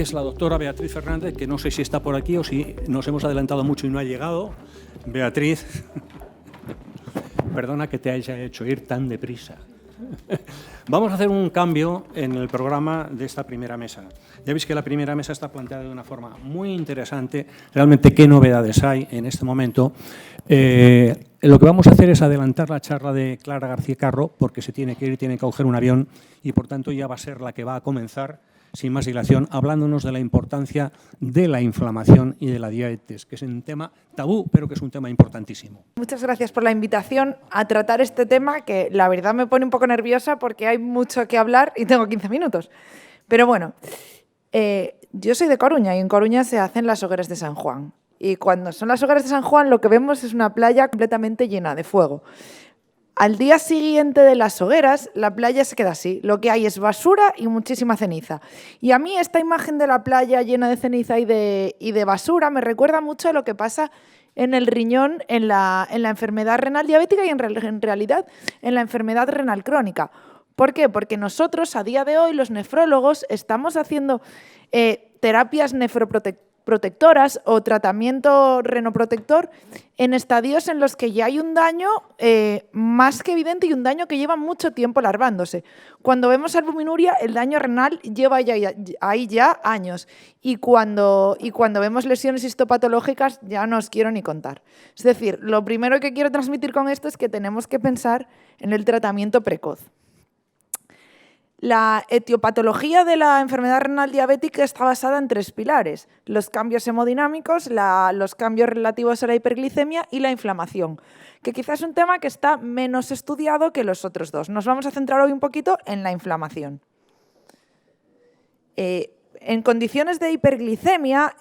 es la doctora Beatriz Fernández, que no sé si está por aquí o si nos hemos adelantado mucho y no ha llegado. Beatriz, perdona que te haya hecho ir tan deprisa. Vamos a hacer un cambio en el programa de esta primera mesa. Ya veis que la primera mesa está planteada de una forma muy interesante. Realmente, ¿qué novedades hay en este momento? Lo que vamos a hacer es adelantar la charla de Clara García Carro, porque se tiene que ir, tiene que coger un avión y, por tanto, ya va a ser la que va a comenzar, sin más dilación, hablándonos de la importancia de la inflamación y de la diabetes, que es un tema tabú, pero que es un tema importantísimo. Muchas gracias por la invitación a tratar este tema, que la verdad me pone un poco nerviosa porque hay mucho que hablar y tengo 15 minutos. Pero bueno, yo soy de Coruña y en Coruña se hacen las hogueras de San Juan. Y cuando son las hogueras de San Juan, lo que vemos es una playa completamente llena de fuego. Al día siguiente de las hogueras, la playa se queda así. Lo que hay es basura y muchísima ceniza. Y a mí esta imagen de la playa llena de ceniza y de basura me recuerda mucho a lo que pasa en el riñón, en la enfermedad renal diabética y en realidad en la enfermedad renal crónica. ¿Por qué? Porque nosotros, a día de hoy, los nefrólogos, estamos haciendo terapias nefroprotectoras o tratamiento renoprotector en estadios en los que ya hay un daño más que evidente y un daño que lleva mucho tiempo larvándose. Cuando vemos albuminuria, el daño renal lleva ahí ya años. Y cuando vemos lesiones histopatológicas, ya no os quiero ni contar. Es decir, lo primero que quiero transmitir con esto es que tenemos que pensar en el tratamiento precoz. La etiopatología de la enfermedad renal diabética está basada en 3 pilares: los cambios hemodinámicos, los cambios relativos a la hiperglicemia y la inflamación, que quizás es un tema que está menos estudiado que los otros dos. Nos vamos a centrar hoy un poquito en la inflamación. En condiciones de hiperglicemia,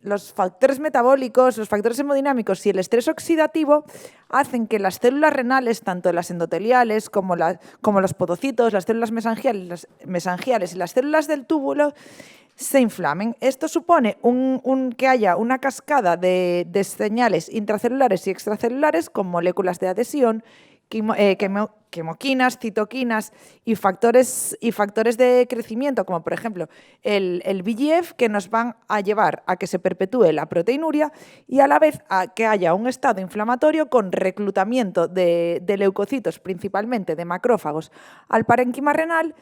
los factores metabólicos, los factores hemodinámicos y el estrés oxidativo hacen que las células renales, tanto las endoteliales como los podocitos, las células mesangiales y las células del túbulo, se inflamen. Esto supone que haya una cascada de señales intracelulares y extracelulares con moléculas de adhesión, quimoquinas, citoquinas y factores de crecimiento, como por ejemplo el VEGF, que nos van a llevar a que se perpetúe la proteinuria y a la vez a que haya un estado inflamatorio con reclutamiento de leucocitos, principalmente de macrófagos, al parénquima renal,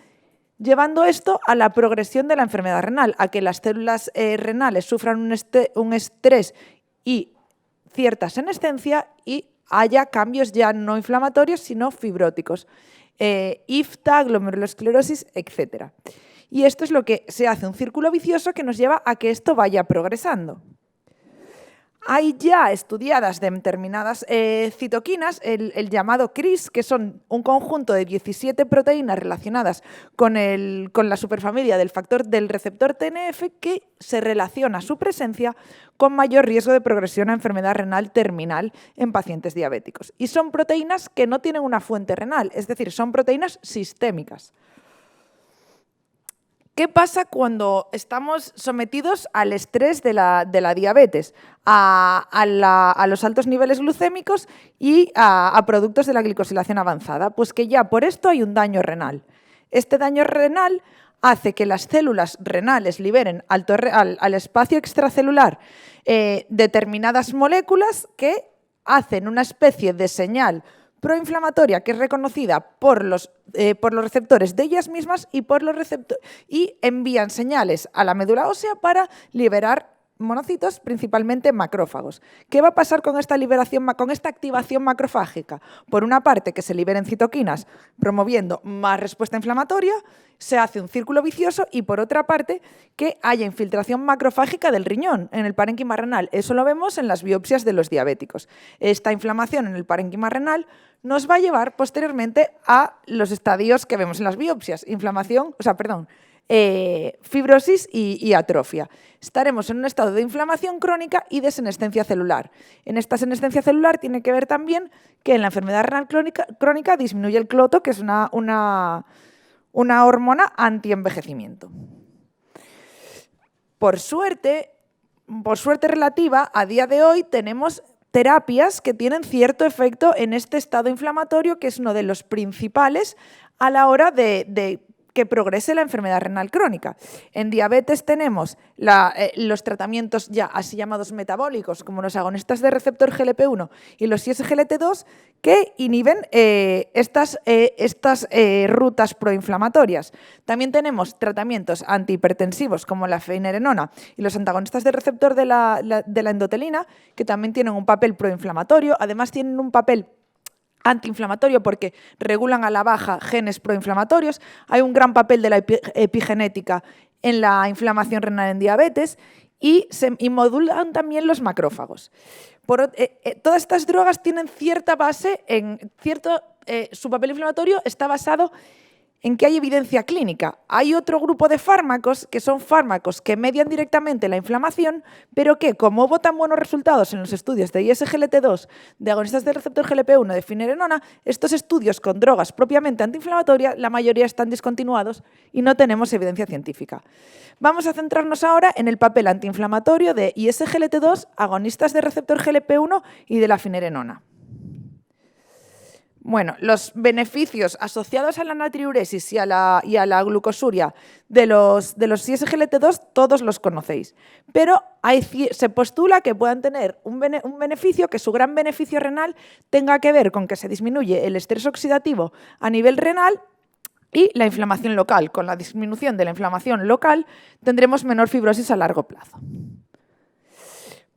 llevando esto a la progresión de la enfermedad renal, a que las células renales sufran un estrés y cierta senescencia y haya cambios ya no inflamatorios, sino fibróticos, IFTA, glomerulosclerosis, etc. Y esto es lo que se hace, un círculo vicioso que nos lleva a que esto vaya progresando. Hay ya estudiadas determinadas citoquinas, el llamado CRIS, que son un conjunto de 17 proteínas relacionadas con la superfamilia del receptor TNF, que se relaciona su presencia con mayor riesgo de progresión a enfermedad renal terminal en pacientes diabéticos. Y son proteínas que no tienen una fuente renal, es decir, son proteínas sistémicas. ¿Qué pasa cuando estamos sometidos al estrés de la diabetes, a los altos niveles glucémicos y a productos de la glicosilación avanzada? Pues que ya por esto hay un daño renal. Este daño renal hace que las células renales liberen al espacio extracelular determinadas moléculas que hacen una especie de señal proinflamatoria que es reconocida por los receptores de ellas mismas y envían señales a la médula ósea para liberar monocitos, principalmente macrófagos. ¿Qué va a pasar con esta activación macrofágica? Por una parte, que se liberen citoquinas promoviendo más respuesta inflamatoria, se hace un círculo vicioso, y por otra parte, que haya infiltración macrofágica del riñón en el parénquima renal. Eso lo vemos en las biopsias de los diabéticos. Esta inflamación en el parénquima renal nos va a llevar posteriormente a los estadios que vemos en las biopsias: fibrosis y atrofia. Estaremos en un estado de inflamación crónica y de senescencia celular. En esta senescencia celular tiene que ver también que en la enfermedad renal crónica disminuye el cloto, que es una hormona antienvejecimiento. Por suerte relativa, a día de hoy tenemos terapias que tienen cierto efecto en este estado inflamatorio, que es uno de los principales a la hora de que progrese la enfermedad renal crónica. En diabetes tenemos los tratamientos ya así llamados metabólicos, como los agonistas de receptor GLP-1 y los ISGLT2, que inhiben estas rutas proinflamatorias. También tenemos tratamientos antihipertensivos, como la finerenona y los antagonistas del receptor de la endotelina, que también tienen un papel proinflamatorio, además tienen un papel antiinflamatorio porque regulan a la baja genes proinflamatorios. Hay un gran papel de la epigenética en la inflamación renal en diabetes y modulan también los macrófagos. Todas estas drogas tienen cierta base, su papel inflamatorio está basado en que hay evidencia clínica. Hay otro grupo de fármacos que son fármacos que median directamente la inflamación, pero que, como hubo tan buenos resultados en los estudios de ISGLT2, de agonistas del receptor GLP-1, de finerenona, estos estudios con drogas propiamente antiinflamatorias, la mayoría están discontinuados y no tenemos evidencia científica. Vamos a centrarnos ahora en el papel antiinflamatorio de ISGLT2, agonistas del receptor GLP-1 y de la finerenona. Bueno, los beneficios asociados a la natriuresis y a la glucosuria de los ISGLT2 todos los conocéis, pero se postula que puedan tener un beneficio, que su gran beneficio renal tenga que ver con que se disminuye el estrés oxidativo a nivel renal y la inflamación local. Con la disminución de la inflamación local tendremos menor fibrosis a largo plazo.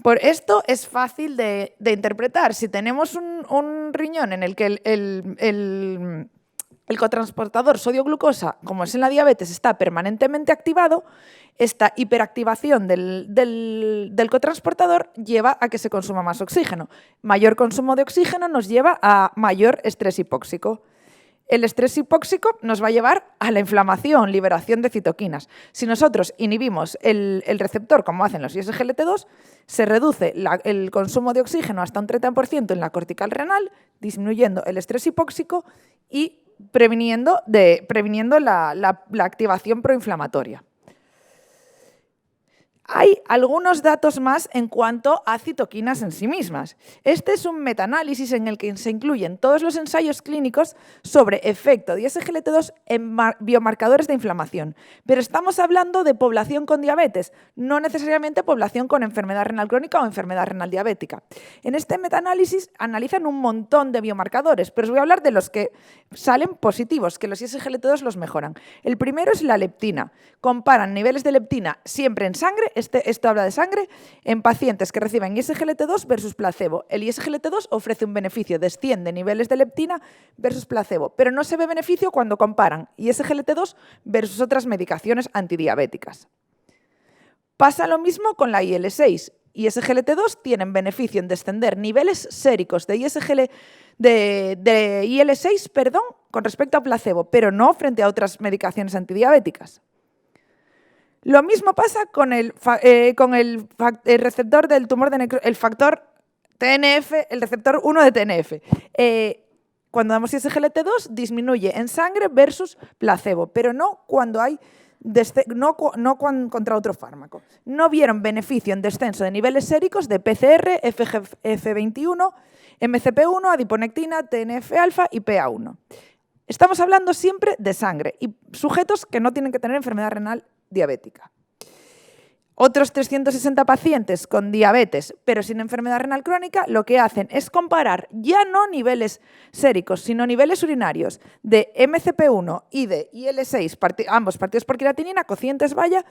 Por esto es fácil de interpretar. Si tenemos un riñón en el que el cotransportador sodio-glucosa, como es en la diabetes, está permanentemente activado, esta hiperactivación del cotransportador lleva a que se consuma más oxígeno. Mayor consumo de oxígeno nos lleva a mayor estrés hipóxico. El estrés hipóxico nos va a llevar a la inflamación, liberación de citoquinas. Si nosotros inhibimos el receptor, como hacen los ISGLT2, se reduce el consumo de oxígeno hasta un 30% en la cortical renal, disminuyendo el estrés hipóxico y previniendo la activación proinflamatoria. Hay algunos datos más en cuanto a citoquinas en sí mismas. Este es un metaanálisis en el que se incluyen todos los ensayos clínicos sobre efecto de ISGLT2 en biomarcadores de inflamación. Pero estamos hablando de población con diabetes, no necesariamente población con enfermedad renal crónica o enfermedad renal diabética. En este metaanálisis analizan un montón de biomarcadores, pero os voy a hablar de los que salen positivos, que los ISGLT2 los mejoran. El primero es la leptina. Comparan niveles de leptina siempre en sangre. Esto habla de sangre, en pacientes que reciben ISGLT2 versus placebo. El ISGLT2 ofrece un beneficio, desciende niveles de leptina versus placebo, pero no se ve beneficio cuando comparan ISGLT2 versus otras medicaciones antidiabéticas. Pasa lo mismo con la IL-6. ISGLT2 tienen beneficio en descender niveles séricos de IL-6 con respecto a placebo, pero no frente a otras medicaciones antidiabéticas. Lo mismo pasa con el receptor del tumor el factor TNF, el receptor 1 de TNF. Cuando damos ISGLT2 disminuye en sangre versus placebo, pero no cuando hay contra otro fármaco. No vieron beneficio en descenso de niveles séricos de PCR, FGF21, MCP1, adiponectina, TNF-alfa y PA1. Estamos hablando siempre de sangre y sujetos que no tienen que tener enfermedad renal diabética. Otros 360 pacientes con diabetes, pero sin enfermedad renal crónica, lo que hacen es comparar ya no niveles séricos, sino niveles urinarios de MCP1 y de IL-6, ambos partidos por creatinina, cocientes Valla,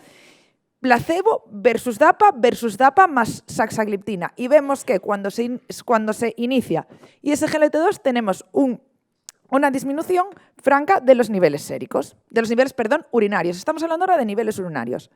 placebo versus DAPA más saxagliptina. Y vemos que cuando se inicia ISGLT2 tenemos una disminución franca de los niveles séricos, urinarios. Estamos hablando ahora de niveles urinarios.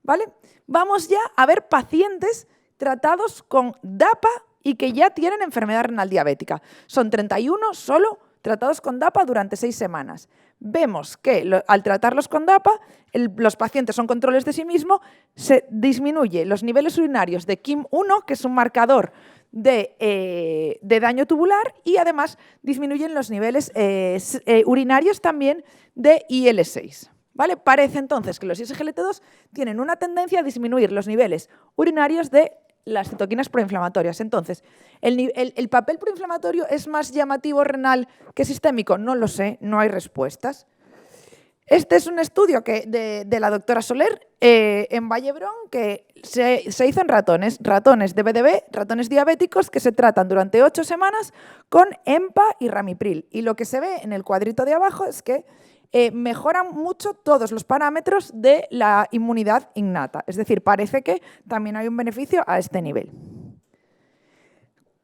¿Vale? Vamos ya a ver pacientes tratados con DAPA y que ya tienen enfermedad renal diabética. Son 31 solo tratados con DAPA durante 6 semanas. Vemos que al tratarlos con DAPA, los pacientes son controles de sí mismos, se disminuye los niveles urinarios de KIM1, que es un marcador de daño tubular, y además disminuyen los niveles urinarios también de IL-6. ¿Vale? Parece entonces que los ISGLT2 tienen una tendencia a disminuir los niveles urinarios de las citoquinas proinflamatorias. Entonces, ¿el papel proinflamatorio es más llamativo renal que sistémico? No lo sé, no hay respuestas. Este es un estudio de la doctora Soler en Vallebrón que se hizo en ratones de BDB, ratones diabéticos, que se tratan durante 8 semanas con EMPA y ramipril. Y lo que se ve en el cuadrito de abajo es que mejoran mucho todos los parámetros de la inmunidad innata. Es decir, parece que también hay un beneficio a este nivel.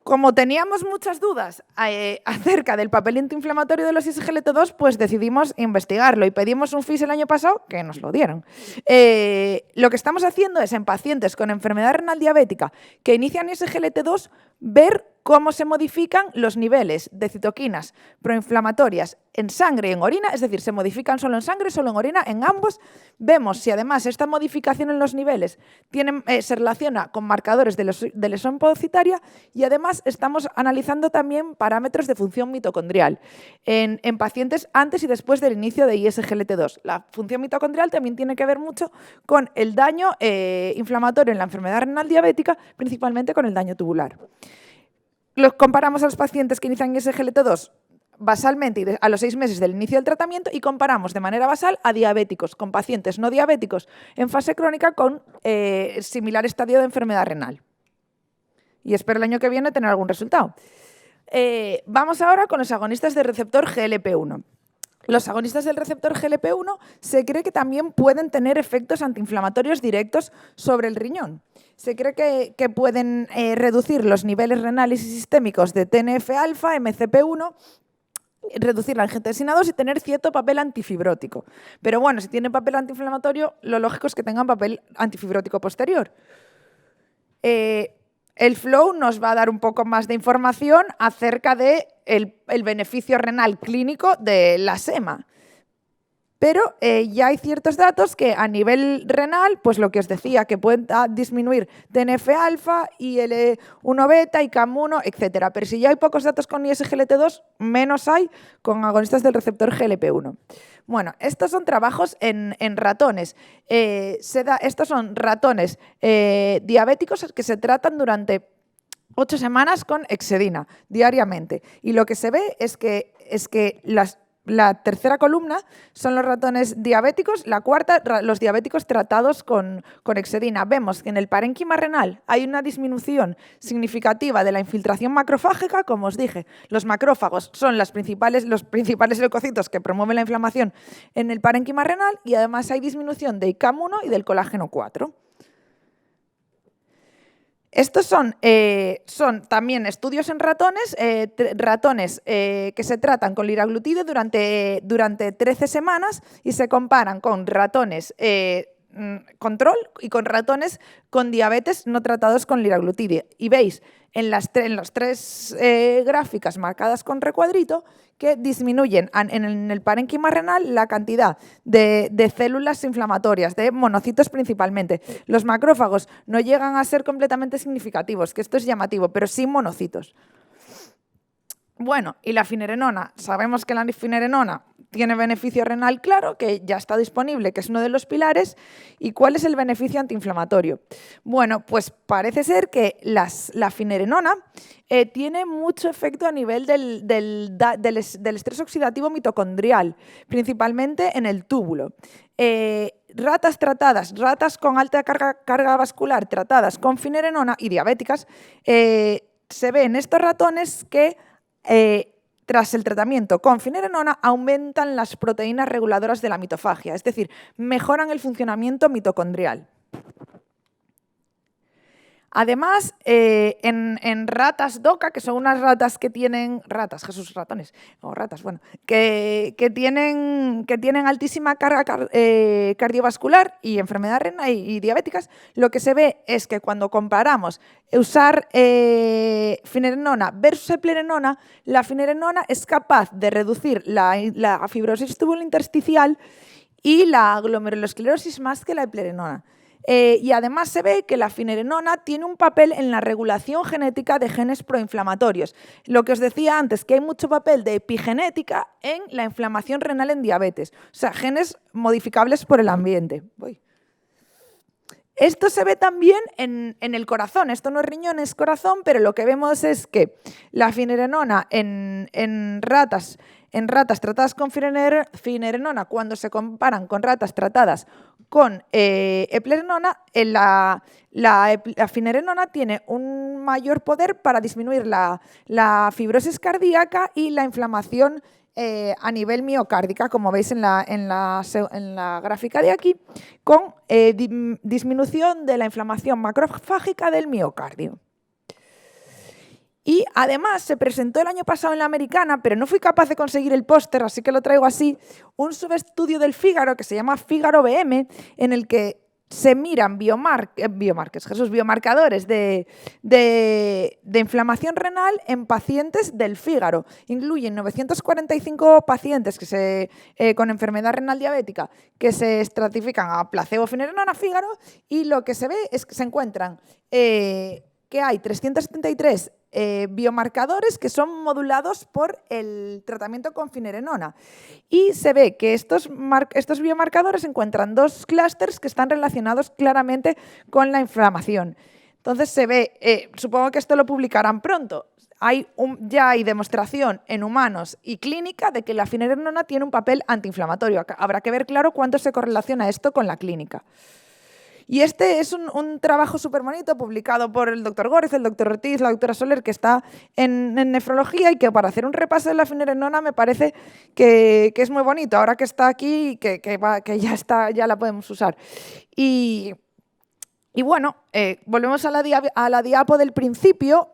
Como teníamos muchas dudas acerca del papel antiinflamatorio de los SGLT2, pues decidimos investigarlo y pedimos un FIS el año pasado, que nos lo dieron. Lo que estamos haciendo es, en pacientes con enfermedad renal diabética que inician SGLT2, ver cómo se modifican los niveles de citoquinas proinflamatorias en sangre y en orina, es decir, se modifican solo en sangre, solo en orina, en ambos. Vemos si además esta modificación en los niveles se relaciona con marcadores de lesión podocitaria, y además estamos analizando también parámetros de función mitocondrial en pacientes antes y después del inicio de ISGLT2. La función mitocondrial también tiene que ver mucho con el daño inflamatorio en la enfermedad renal diabética, principalmente con el daño tubular. Los comparamos a los pacientes que inician ISGLT2 basalmente a los 6 meses del inicio del tratamiento, y comparamos de manera basal a diabéticos con pacientes no diabéticos en fase crónica con similar estadio de enfermedad renal. Y espero el año que viene tener algún resultado. Vamos ahora con los agonistas del receptor GLP-1. Los agonistas del receptor GLP-1 se cree que también pueden tener efectos antiinflamatorios directos sobre el riñón. Se cree que pueden reducir los niveles renales y sistémicos de TNF-alfa, MCP1, reducir la angiotensina 2 y tener cierto papel antifibrótico. Pero bueno, si tienen papel antiinflamatorio, lo lógico es que tengan papel antifibrótico posterior. El flow nos va a dar un poco más de información acerca del beneficio renal clínico de la sema. Pero ya hay ciertos datos que a nivel renal, pues lo que os decía, que pueden disminuir TNF-alfa, IL-1-beta, ICAM-1, etc. Pero si ya hay pocos datos con ISGLT2, menos hay con agonistas del receptor GLP-1. Bueno, estos son trabajos en ratones. Estos son ratones diabéticos que se tratan durante 8 semanas con exedina diariamente. Y lo que se ve es que la tercera columna son los ratones diabéticos, la cuarta, los diabéticos tratados con exedina. Vemos que en el parénquima renal hay una disminución significativa de la infiltración macrofágica. Como os dije, los macrófagos son los principales leucocitos que promueven la inflamación en el parénquima renal, y además hay disminución de ICAM-1 y del colágeno 4. Estos son también estudios en ratones que se tratan con liraglutide durante 13 semanas y se comparan con ratones control y con ratones con diabetes no tratados con liraglutide. Y veis en las 3 gráficas marcadas con recuadrito que disminuyen en el parénquima renal la cantidad de células inflamatorias, de monocitos principalmente. Los macrófagos no llegan a ser completamente significativos, que esto es llamativo, pero sí monocitos. Bueno, y la finerenona. Sabemos que la finerenona tiene beneficio renal claro, que ya está disponible, que es uno de los pilares. ¿Y cuál es el beneficio antiinflamatorio? Bueno, pues parece ser que la finerenona tiene mucho efecto a nivel del estrés oxidativo mitocondrial, principalmente en el túbulo. Ratas con alta carga vascular tratadas con finerenona y diabéticas, se ve en estos ratones que tras el tratamiento con finerenona aumentan las proteínas reguladoras de la mitofagia, es decir, mejoran el funcionamiento mitocondrial. Además, en ratas DOCA, que son unas ratas que tienen... que tienen altísima carga cardiovascular y enfermedad renal y diabéticas, lo que se ve es que cuando comparamos usar finerenona versus eplerenona, la finerenona es capaz de reducir la fibrosis tubulointersticial y la glomerulosclerosis más que la eplerenona. Y además se ve que la finerenona tiene un papel en la regulación genética de genes proinflamatorios. Lo que os decía antes, que hay mucho papel de epigenética en la inflamación renal en diabetes, o sea, genes modificables por el ambiente. Esto se ve también en el corazón. Esto no es riñón, es corazón, pero lo que vemos es que la finerenona en ratas en ratas tratadas con finerenona, cuando se comparan con ratas tratadas con eplerenona, la finerenona tiene un mayor poder para disminuir la fibrosis cardíaca y la inflamación a nivel miocárdica, como veis en la gráfica de aquí, con disminución de la inflamación macrofágica del miocardio. Y además se presentó el año pasado en la Americana, pero no fui capaz de conseguir el póster, así que lo traigo así, un subestudio del Fígaro que se llama Fígaro BM, en el que se miran biomarcadores de inflamación renal en pacientes del Fígaro. Incluyen 945 pacientes con enfermedad renal diabética que se estratifican a placebo, finerenona, Fígaro, y lo que se ve es que se encuentran que hay 373 biomarcadores que son modulados por el tratamiento con finerenona. Y se ve que estos biomarcadores encuentran 2 clústeres que están relacionados claramente con la inflamación. Entonces se ve, supongo que esto lo publicarán pronto, ya hay demostración en humanos y clínica de que la finerenona tiene un papel antiinflamatorio. Habrá que ver claro cuánto se correlaciona esto con la clínica. Y este es un trabajo súper bonito publicado por el doctor Gómez, el doctor Ortiz, la doctora Soler, que está en nefrología, y que para hacer un repaso de la finerenona me parece que es muy bonito. Ahora que está aquí, que ya la podemos usar. Y bueno, volvemos a la diapo del principio.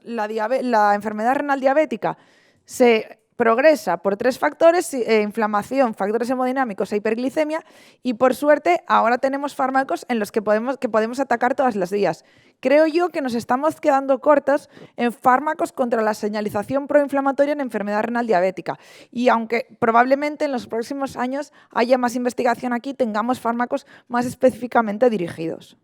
La enfermedad renal diabética se progresa por 3 factores: inflamación, factores hemodinámicos e hiperglicemia, y por suerte ahora tenemos fármacos en los que podemos atacar todas las vías. Creo yo que nos estamos quedando cortos en fármacos contra la señalización proinflamatoria en enfermedad renal diabética, y aunque probablemente en los próximos años haya más investigación aquí, tengamos fármacos más específicamente dirigidos.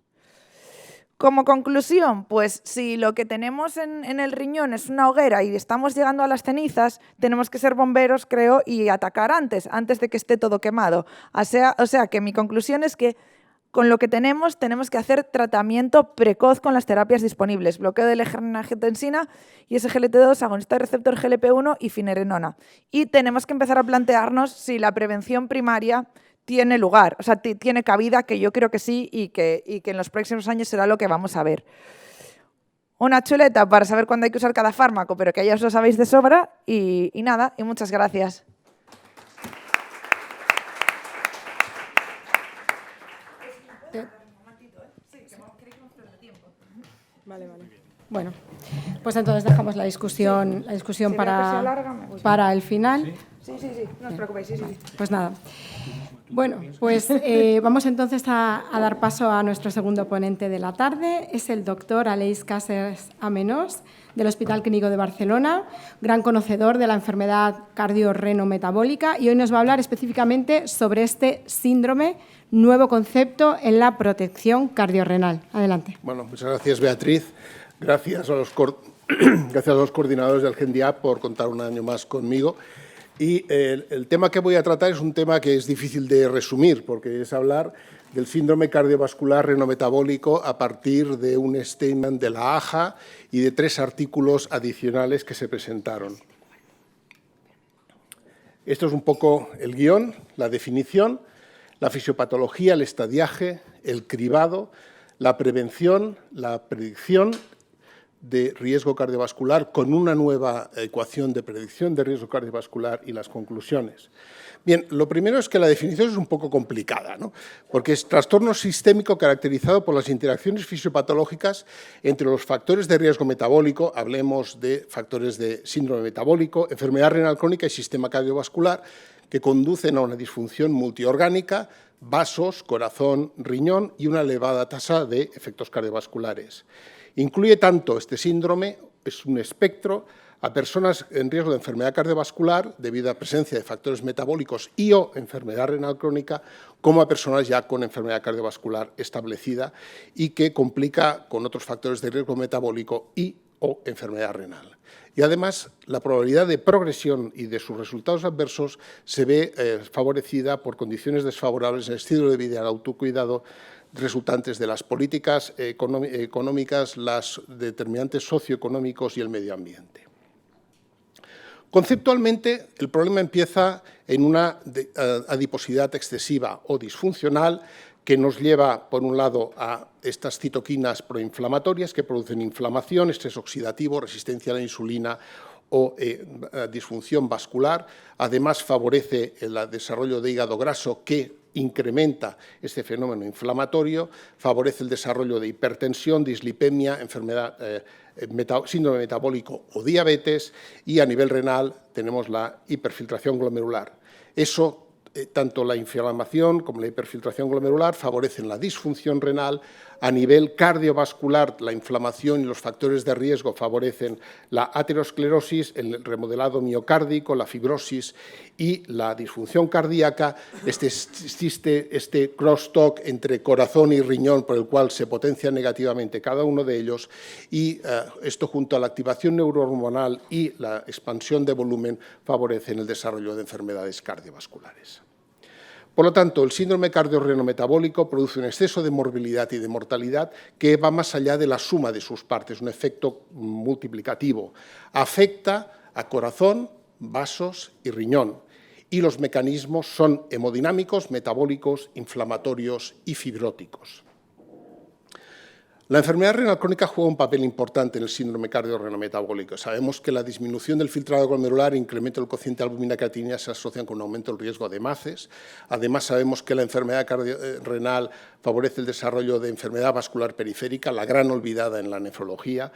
Como conclusión, pues si lo que tenemos en el riñón es una hoguera y estamos llegando a las cenizas, tenemos que ser bomberos, creo, y atacar antes de que esté todo quemado. O sea que mi conclusión es que con lo que tenemos que hacer tratamiento precoz con las terapias disponibles: bloqueo de la L-angiotensina y SGLT2, agonista de receptor GLP-1 y finerenona. Y tenemos que empezar a plantearnos si la prevención primaria tiene lugar, o sea, tiene cabida, que yo creo que sí, y que en los próximos años será lo que vamos a ver. Una chuleta para saber cuándo hay que usar cada fármaco, pero que ya os lo sabéis de sobra, y nada, y muchas gracias. Vale. Bueno, pues entonces dejamos la discusión para el final. Sí, no os preocupéis, sí. Pues nada. Bueno, pues vamos entonces a dar paso a nuestro segundo ponente de la tarde. Es el doctor Aleix Cases Amenós, del Hospital Clínico de Barcelona, gran conocedor de la enfermedad cardiorrenometabólica, y hoy nos va a hablar específicamente sobre este síndrome, nuevo concepto en la protección cardiorrenal. Adelante. Bueno, muchas gracias, Beatriz. Gracias a los coordinadores del GenDiab por contar un año más conmigo. Y el tema que voy a tratar es un tema que es difícil de resumir, porque es hablar del síndrome cardiovascular renometabólico a partir de un statement de la AJA y de 3 artículos adicionales que se presentaron. Esto es un poco el guión, la definición, la fisiopatología, el estadiaje, el cribado, la prevención, la predicción de riesgo cardiovascular con una nueva ecuación de predicción de riesgo cardiovascular y las conclusiones. Bien, lo primero es que la definición es un poco complicada, ¿no? Porque es trastorno sistémico caracterizado por las interacciones fisiopatológicas entre los factores de riesgo metabólico, hablemos de factores de síndrome metabólico, enfermedad renal crónica y sistema cardiovascular, que conducen a una disfunción multiorgánica, vasos, corazón, riñón y una elevada tasa de efectos cardiovasculares. Incluye tanto este síndrome, es un espectro, a personas en riesgo de enfermedad cardiovascular debido a presencia de factores metabólicos y o enfermedad renal crónica, como a personas ya con enfermedad cardiovascular establecida y que complica con otros factores de riesgo metabólico y o enfermedad renal. Y además, la probabilidad de progresión y de sus resultados adversos se ve favorecida por condiciones desfavorables en el estilo de vida y el autocuidado resultantes de las políticas económicas, los determinantes socioeconómicos y el medio ambiente. Conceptualmente, el problema empieza en una adiposidad excesiva o disfuncional que nos lleva, por un lado, a estas citoquinas proinflamatorias que producen inflamación, estrés oxidativo, resistencia a la insulina o disfunción vascular. Además, favorece el desarrollo de hígado graso que incrementa este fenómeno inflamatorio, favorece el desarrollo de hipertensión, dislipemia, síndrome metabólico o diabetes, y a nivel renal tenemos la hiperfiltración glomerular. Eso, tanto la inflamación como la hiperfiltración glomerular favorecen la disfunción renal. A nivel cardiovascular, la inflamación y los factores de riesgo favorecen la aterosclerosis, el remodelado miocárdico, la fibrosis y la disfunción cardíaca. Existe este crosstalk entre corazón y riñón por el cual se potencia negativamente cada uno de ellos, y esto, junto a la activación neurohormonal y la expansión de volumen, favorecen el desarrollo de enfermedades cardiovasculares. Por lo tanto, el síndrome cardiorrenometabólico produce un exceso de morbilidad y de mortalidad que va más allá de la suma de sus partes, un efecto multiplicativo. Afecta a corazón, vasos y riñón, y los mecanismos son hemodinámicos, metabólicos, inflamatorios y fibróticos. La enfermedad renal crónica juega un papel importante en el síndrome cardiorrenometabólico. Sabemos que la disminución del filtrado glomerular e incremento del cociente albumina-creatinina se asocian con un aumento del riesgo de MACES. Además, sabemos que la enfermedad renal favorece el desarrollo de enfermedad vascular periférica, la gran olvidada en la nefrología.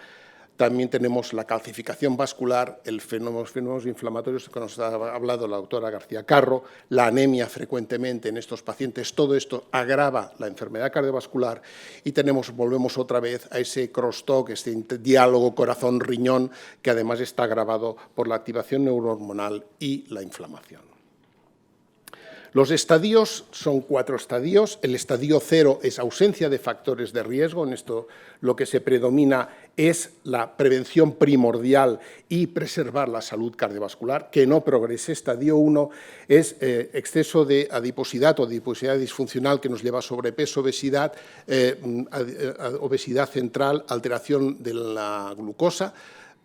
También tenemos la calcificación vascular, los fenómenos inflamatorios que nos ha hablado la doctora García Carro, la anemia frecuentemente en estos pacientes. Todo esto agrava la enfermedad cardiovascular y volvemos otra vez a ese crosstalk, este diálogo corazón-riñón, que además está agravado por la activación neurohormonal y la inflamación. Los estadios son 4 estadios. El estadio 0 es ausencia de factores de riesgo. En esto lo que se predomina es la prevención primordial y preservar la salud cardiovascular, que no progrese. Estadio 1 es exceso de adiposidad o adiposidad disfuncional que nos lleva a sobrepeso, obesidad, obesidad central, alteración de la glucosa,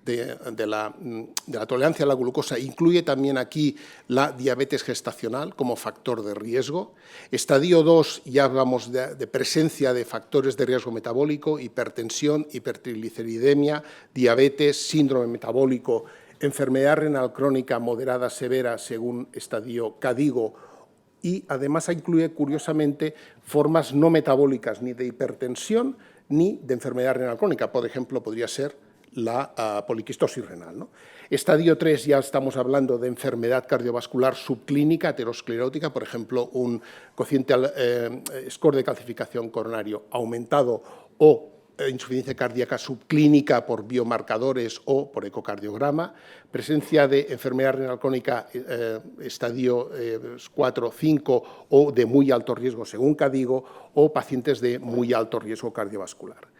de la tolerancia a la glucosa. Incluye también aquí la diabetes gestacional como factor de riesgo. Estadio 2, ya hablamos de presencia de factores de riesgo metabólico, hipertensión, hipertrigliceridemia, diabetes, síndrome metabólico, enfermedad renal crónica moderada severa según estadio CADIGO, y además incluye, curiosamente, formas no metabólicas ni de hipertensión ni de enfermedad renal crónica. Por ejemplo, podría ser la poliquistosis renal, ¿no? Estadio 3, ya estamos hablando de enfermedad cardiovascular subclínica, aterosclerótica, por ejemplo, un cociente score de calcificación coronario aumentado o insuficiencia cardíaca subclínica por biomarcadores o por ecocardiograma, presencia de enfermedad renal crónica estadio 4, 5 o de muy alto riesgo según CADIGO, o pacientes de muy alto riesgo cardiovascular.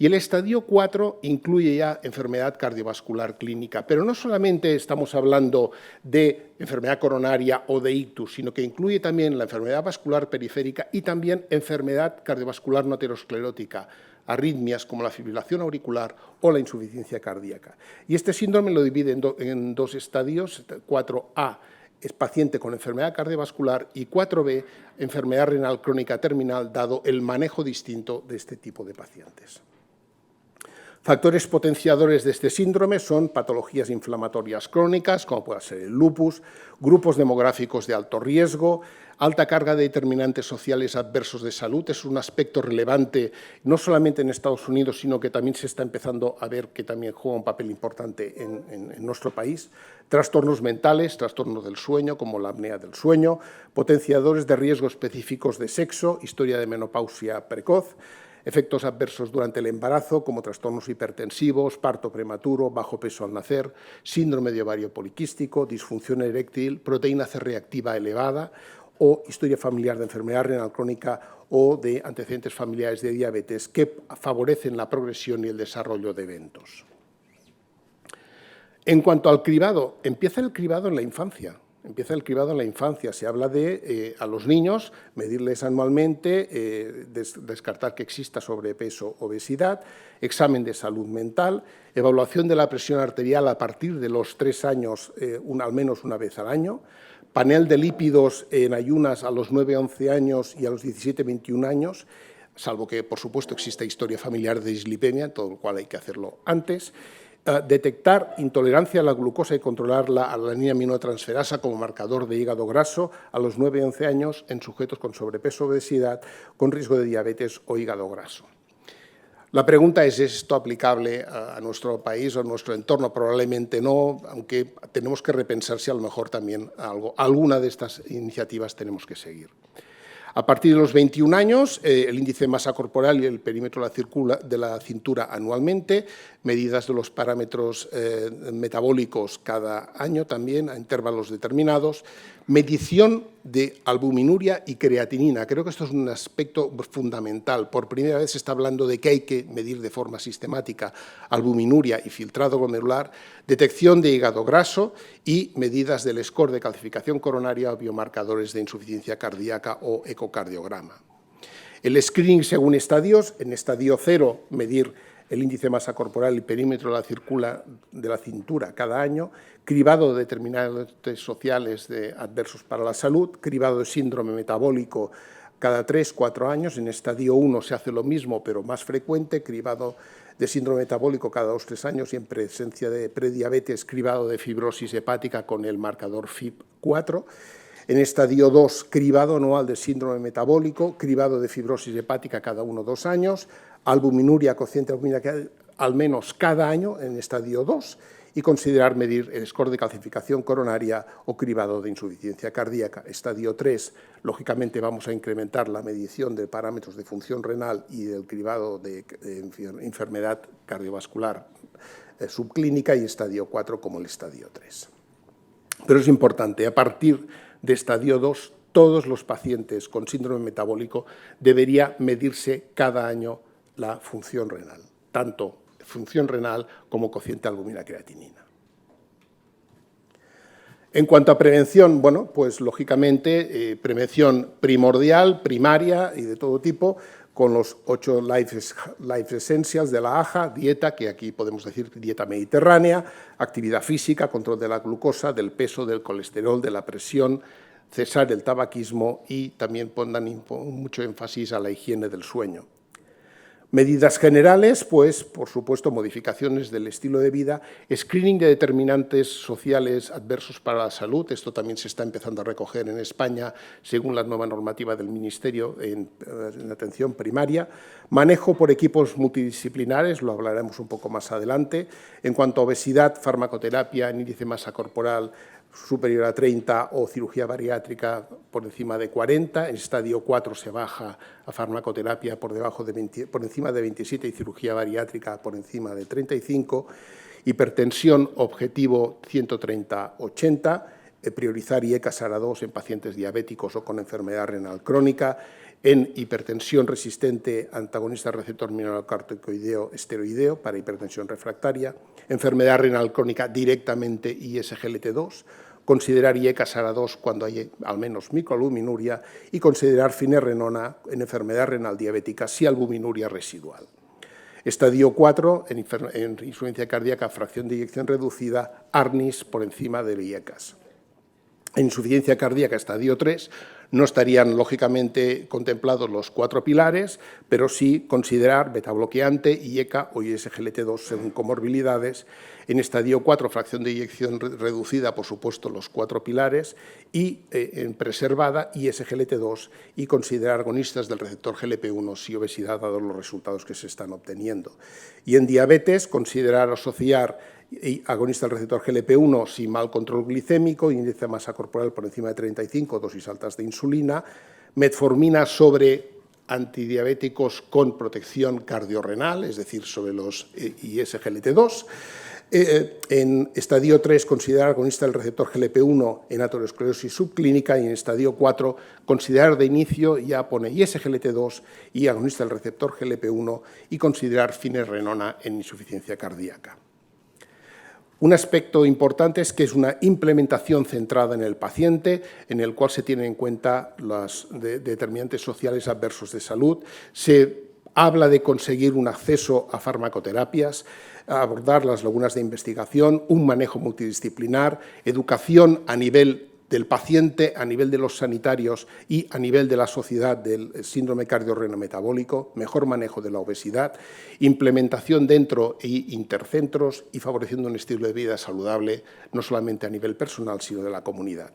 Y el estadio 4 incluye ya enfermedad cardiovascular clínica, pero no solamente estamos hablando de enfermedad coronaria o de ictus, sino que incluye también la enfermedad vascular periférica y también enfermedad cardiovascular no aterosclerótica, arritmias como la fibrilación auricular o la insuficiencia cardíaca. Y este síndrome lo divide en 2 estadios, 4A es paciente con enfermedad cardiovascular y 4B, enfermedad renal crónica terminal, dado el manejo distinto de este tipo de pacientes. Factores potenciadores de este síndrome son patologías inflamatorias crónicas, como puede ser el lupus, grupos demográficos de alto riesgo, alta carga de determinantes sociales adversos de salud. Es un aspecto relevante no solamente en Estados Unidos, sino que también se está empezando a ver que también juega un papel importante en nuestro país. Trastornos mentales, trastornos del sueño, como la apnea del sueño, potenciadores de riesgo específicos de sexo, historia de menopausia precoz, efectos adversos durante el embarazo, como trastornos hipertensivos, parto prematuro, bajo peso al nacer, síndrome de ovario poliquístico, disfunción eréctil, proteína C reactiva elevada o historia familiar de enfermedad renal crónica o de antecedentes familiares de diabetes que favorecen la progresión y el desarrollo de eventos. En cuanto al cribado, empieza el cribado en la infancia. Empieza el cribado en la infancia. Se habla de, a los niños, medirles anualmente, descartar que exista sobrepeso, obesidad, examen de salud mental, evaluación de la presión arterial a partir de los 3 años, al menos una vez al año, panel de lípidos en ayunas a los 9-11 años y a los 17-21 años, salvo que, por supuesto, exista historia familiar de dislipemia, todo lo cual hay que hacerlo antes. Detectar intolerancia a la glucosa y controlar la alanina aminotransferasa como marcador de hígado graso a los 9-11 años en sujetos con sobrepeso o obesidad, con riesgo de diabetes o hígado graso. La pregunta es esto aplicable a nuestro país o a nuestro entorno? Probablemente no, aunque tenemos que repensar si a lo mejor también alguna de estas iniciativas tenemos que seguir. A partir de los 21 años, el índice de masa corporal y el perímetro de la cintura anualmente, medidas de los parámetros metabólicos cada año también, a intervalos determinados, medición de albuminuria y creatinina. Creo que esto es un aspecto fundamental. Por primera vez se está hablando de que hay que medir de forma sistemática albuminuria y filtrado glomerular, detección de hígado graso y medidas del score de calcificación coronaria o biomarcadores de insuficiencia cardíaca o ecocardiograma. El screening según estadios, en estadio 0 medir el índice de masa corporal y perímetro de la cintura cada año, cribado de determinantes sociales adversos para la salud, cribado de síndrome metabólico cada 3-4 años, en estadio 1 se hace lo mismo pero más frecuente, cribado de síndrome metabólico cada 2-3 años y en presencia de prediabetes, cribado de fibrosis hepática con el marcador FIB4, en estadio 2, cribado anual de síndrome metabólico, cribado de fibrosis hepática cada 1-2 años, albuminuria, cociente albumina al menos cada año en estadio 2 y considerar medir el score de calcificación coronaria o cribado de insuficiencia cardíaca. Estadio 3, lógicamente vamos a incrementar la medición de parámetros de función renal y del cribado de enfermedad cardiovascular subclínica y estadio 4 como el estadio 3. Pero es importante, a partir de estadio 2, todos los pacientes con síndrome metabólico debería medirse cada año la función renal, tanto función renal como cociente albumina creatinina. En cuanto a prevención, bueno, pues lógicamente prevención primordial, primaria y de todo tipo, con los 8 Life Essentials de la AJA, dieta, que aquí podemos decir dieta mediterránea, actividad física, control de la glucosa, del peso, del colesterol, de la presión, cesar el tabaquismo y también pongan mucho énfasis a la higiene del sueño. Medidas generales, pues, por supuesto, modificaciones del estilo de vida, screening de determinantes sociales adversos para la salud, esto también se está empezando a recoger en España según la nueva normativa del Ministerio en atención primaria, manejo por equipos multidisciplinares, lo hablaremos un poco más adelante, en cuanto a obesidad, farmacoterapia, índice de masa corporal superior a 30 o cirugía bariátrica por encima de 40, en estadio 4 se baja a farmacoterapia por encima de 27 y cirugía bariátrica por encima de 35, hipertensión objetivo 130-80, priorizar IECA SARA2 en pacientes diabéticos o con enfermedad renal crónica, en hipertensión resistente antagonista al receptor mineralocorticoideo esteroideo para hipertensión refractaria, enfermedad renal crónica directamente ISGLT2, considerar IECA SARA2 cuando hay al menos microalbuminuria y considerar finerenona en enfermedad renal diabética si albuminuria residual. Estadio 4, en insuficiencia cardíaca, fracción de eyección reducida, ARNIS por encima de IECAS. En insuficiencia cardíaca, estadio 3, no estarían lógicamente contemplados los 4 pilares, pero sí considerar betabloqueante, IECA o ISGLT2 según comorbilidades. En estadio 4, fracción de eyección reducida, por supuesto, los 4 pilares, y en preservada, ISGLT2, y considerar agonistas del receptor GLP-1 si obesidad, dado los resultados que se están obteniendo. Y en diabetes, considerar asociar agonista del receptor GLP-1 sin mal control glicémico, índice de masa corporal por encima de 35, dosis altas de insulina, metformina sobre antidiabéticos con protección cardiorrenal, es decir, sobre los ISGLT2. En estadio 3, considerar agonista del receptor GLP-1 en aterosclerosis subclínica y en estadio 4, considerar de inicio, ya pone ISGLT2 y agonista del receptor GLP-1 y considerar finerenona en insuficiencia cardíaca. Un aspecto importante es que es una implementación centrada en el paciente, en el cual se tienen en cuenta los determinantes sociales adversos de salud. Se habla de conseguir un acceso a farmacoterapias, a abordar las lagunas de investigación, un manejo multidisciplinar, educación a nivel del paciente, a nivel de los sanitarios y a nivel de la sociedad del síndrome cardiorrenometabólico, mejor manejo de la obesidad, implementación dentro e intercentros y favoreciendo un estilo de vida saludable, no solamente a nivel personal, sino de la comunidad.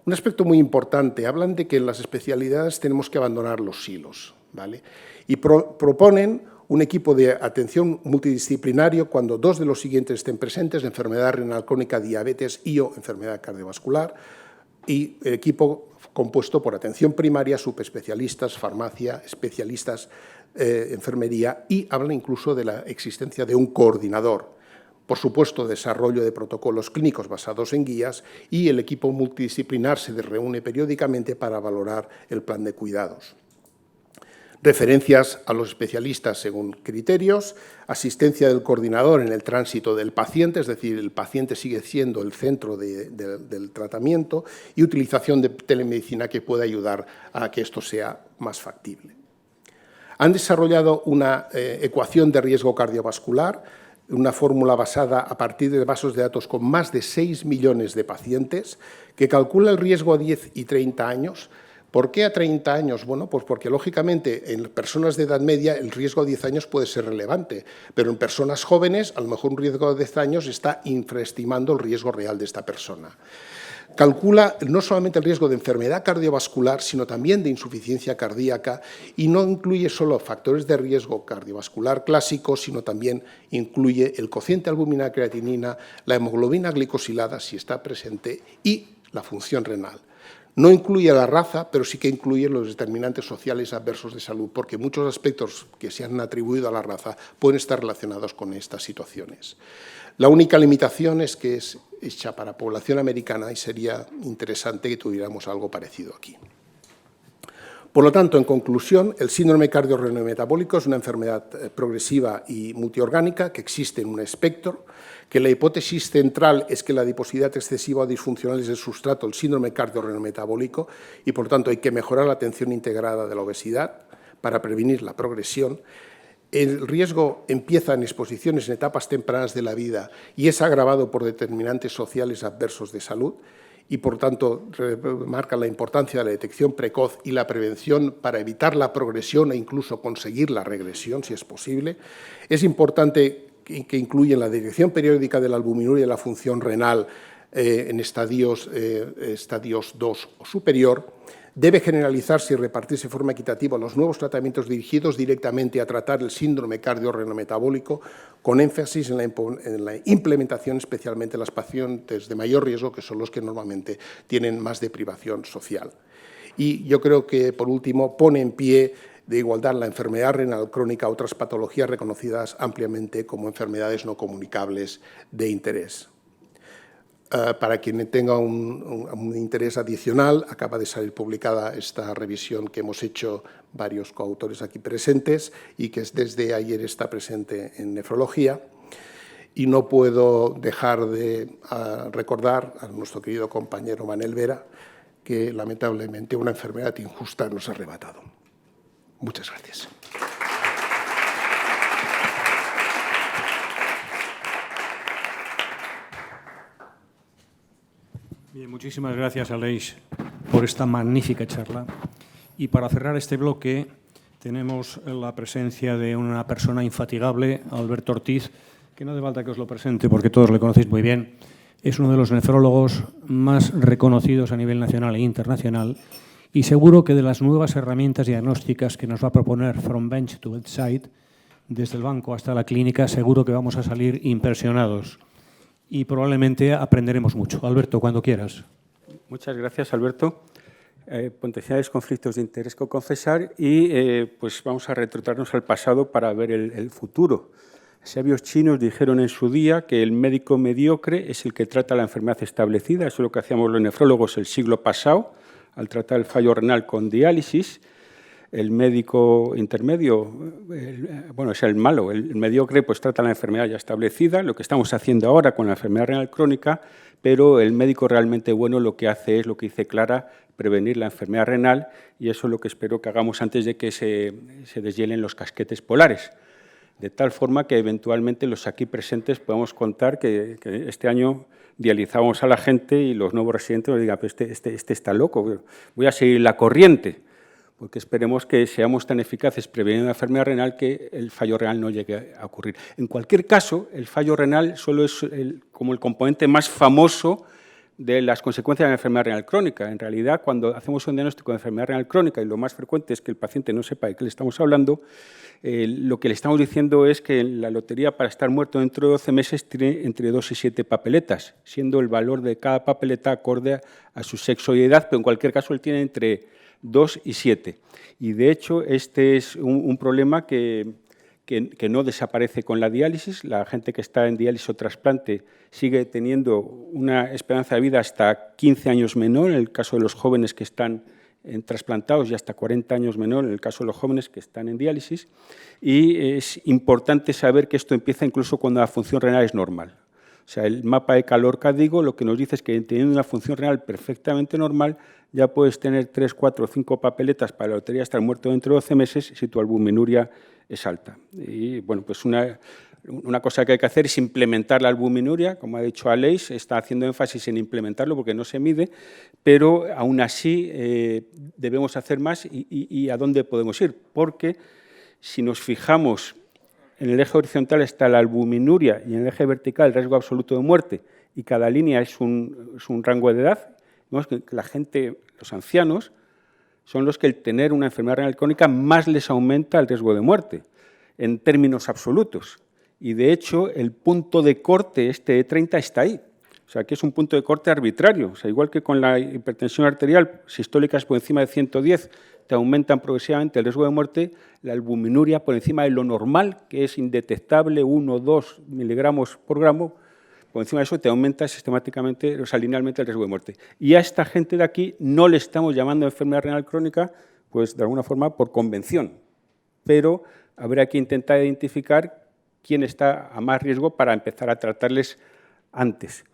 Un aspecto muy importante, hablan de que en las especialidades tenemos que abandonar los silos, ¿vale? Y proponen un equipo de atención multidisciplinario cuando 2 de los siguientes estén presentes: enfermedad renal crónica, diabetes y/o enfermedad cardiovascular, y el equipo compuesto por atención primaria, subespecialistas, farmacia, especialistas, enfermería, y hablan incluso de la existencia de un coordinador. Por supuesto, desarrollo de protocolos clínicos basados en guías, y el equipo multidisciplinar se reúne periódicamente para valorar el plan de cuidados. Referencias a los especialistas según criterios, asistencia del coordinador en el tránsito del paciente, es decir, el paciente sigue siendo el centro del tratamiento, y utilización de telemedicina que puede ayudar a que esto sea más factible. Han desarrollado una ecuación de riesgo cardiovascular, una fórmula basada a partir de bases de datos con más de 6 millones de pacientes, que calcula el riesgo a 10 y 30 años. ¿Por qué a 30 años? Bueno, pues porque lógicamente en personas de edad media el riesgo a 10 años puede ser relevante, pero en personas jóvenes a lo mejor un riesgo a 10 años está infraestimando el riesgo real de esta persona. Calcula no solamente el riesgo de enfermedad cardiovascular, sino también de insuficiencia cardíaca, y no incluye solo factores de riesgo cardiovascular clásicos, sino también incluye el cociente albúmina creatinina, la hemoglobina glicosilada, si está presente, y la función renal. No incluye la raza, pero sí que incluye los determinantes sociales adversos de salud, porque muchos aspectos que se han atribuido a la raza pueden estar relacionados con estas situaciones. La única limitación es que es hecha para población americana y sería interesante que tuviéramos algo parecido aquí. Por lo tanto, en conclusión, el síndrome cardiorrenometabólico es una enfermedad progresiva y multiorgánica que existe en un espectro, que la hipótesis central es que la adiposidad excesiva o disfuncional es el sustrato del síndrome cardiorrenometabólico, y por lo tanto hay que mejorar la atención integrada de la obesidad para prevenir la progresión. El riesgo empieza en exposiciones en etapas tempranas de la vida y es agravado por determinantes sociales adversos de salud, y por tanto marca la importancia de la detección precoz y la prevención para evitar la progresión e incluso conseguir la regresión, si es posible. Es importante que incluyen la detección periódica de la albuminuria y de la función renal en estadios 2 o superior. Debe generalizarse y repartirse de forma equitativa los nuevos tratamientos dirigidos directamente a tratar el síndrome cardiorrenometabólico, con énfasis en la implementación, especialmente en los pacientes de mayor riesgo, que son los que normalmente tienen más deprivación social. Y yo creo que, por último, pone en pie de igualdad la enfermedad renal crónica a otras patologías reconocidas ampliamente como enfermedades no comunicables de interés. Para quien tenga un interés adicional, acaba de salir publicada esta revisión que hemos hecho varios coautores aquí presentes y que desde ayer está presente en nefrología. Y no puedo dejar de recordar a nuestro querido compañero Manel Vera que lamentablemente una enfermedad injusta nos ha arrebatado. Muchas gracias. Bien, muchísimas gracias, Aleix, por esta magnífica charla. Y para cerrar este bloque tenemos la presencia de una persona infatigable, Alberto Ortiz, que no hace falta que os lo presente porque todos le conocéis muy bien. Es uno de los nefrólogos más reconocidos a nivel nacional e internacional, y seguro que de las nuevas herramientas diagnósticas que nos va a proponer From Bench to Bedside, desde el banco hasta la clínica, seguro que vamos a salir impresionados. Y probablemente aprenderemos mucho. Alberto, cuando quieras. Muchas gracias, Alberto. Potenciales conflictos de interés que confesar y pues vamos a retrotraernos al pasado para ver el futuro. Sabios chinos dijeron en su día que el médico mediocre es el que trata la enfermedad establecida. Eso es lo que hacíamos los nefrólogos el siglo pasado, al tratar el fallo renal con diálisis. el médico intermedio, bueno, es el malo, el mediocre pues trata la enfermedad ya establecida, lo que estamos haciendo ahora con la enfermedad renal crónica, pero el médico realmente bueno lo que hace es lo que dice Clara, prevenir la enfermedad renal, y eso es lo que espero que hagamos antes de que se deshielen los casquetes polares. De tal forma que eventualmente los aquí presentes podamos contar que este año dializamos a la gente y los nuevos residentes nos digan, pues este está loco, voy a seguir la corriente, porque esperemos que seamos tan eficaces preveniendo la enfermedad renal que el fallo renal no llegue a ocurrir. En cualquier caso, el fallo renal solo es como el componente más famoso de las consecuencias de la enfermedad renal crónica. En realidad, cuando hacemos un diagnóstico de enfermedad renal crónica, y lo más frecuente es que el paciente no sepa de qué le estamos hablando, lo que le estamos diciendo es que la lotería para estar muerto dentro de 12 meses tiene entre 2 y 7 papeletas, siendo el valor de cada papeleta acorde a su sexo y edad, pero en cualquier caso él tiene entre 2 y 7. Y de hecho este es un problema que no desaparece con la diálisis. La gente que está en diálisis o trasplante sigue teniendo una esperanza de vida hasta 15 años menor, en el caso de los jóvenes que están trasplantados, y hasta 40 años menor en el caso de los jóvenes que están en diálisis. Y es importante saber que esto empieza incluso cuando la función renal es normal. O sea, el mapa de calor CADIGO lo que nos dice es que teniendo una función renal perfectamente normal, ya puedes tener 3, 4 o 5 papeletas para la lotería estar muerto dentro de 12 meses si tu albuminuria es alta. Y bueno, pues una cosa que hay que hacer es implementar la albuminuria, como ha dicho Aleix, está haciendo énfasis en implementarlo porque no se mide, pero aún así debemos hacer más y a dónde podemos ir, porque si nos fijamos en el eje horizontal está la albuminuria y en el eje vertical el riesgo absoluto de muerte, y cada línea es un rango de edad. Vemos que la gente, los ancianos, son los que el tener una enfermedad renal crónica más les aumenta el riesgo de muerte, en términos absolutos. Y de hecho, el punto de corte de 30 está ahí. O sea, que es un punto de corte arbitrario. O sea, igual que con la hipertensión arterial, sistólicas por encima de 110 te aumentan progresivamente el riesgo de muerte, la albuminuria por encima de lo normal, que es indetectable, 1 o 2 miligramos por gramo, por encima de eso te aumenta sistemáticamente, o sea, linealmente el riesgo de muerte. Y a esta gente de aquí no le estamos llamando enfermedad renal crónica, pues de alguna forma por convención. Pero habrá que intentar identificar quién está a más riesgo para empezar a tratarles antes.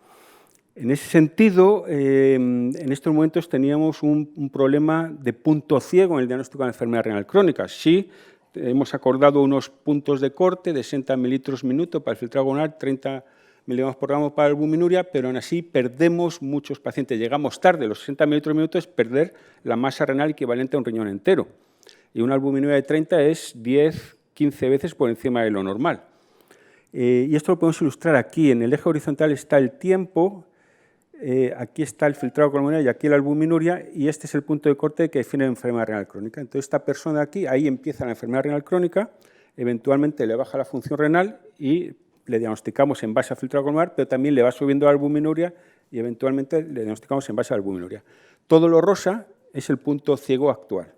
En ese sentido, en estos momentos teníamos un problema de punto ciego en el diagnóstico de la enfermedad renal crónica. Sí, hemos acordado unos puntos de corte de 60 mililitros minuto para el filtrado glomerular, 30 miligramos por gramo para la albuminuria, pero aún así perdemos muchos pacientes. Llegamos tarde, los 60 mililitros minuto es perder la masa renal equivalente a un riñón entero. Y una albuminuria de 30 es 10, 15 veces por encima de lo normal. Y esto lo podemos ilustrar aquí. En el eje horizontal está el tiempo, aquí está el filtrado glomerular y aquí la albuminuria, y este es el punto de corte que define la enfermedad renal crónica. Entonces, esta persona aquí, ahí empieza la enfermedad renal crónica, eventualmente le baja la función renal y le diagnosticamos en base al filtrado glomerular, pero también le va subiendo la albuminuria y eventualmente le diagnosticamos en base a la albuminuria. Todo lo rosa es el punto ciego actual.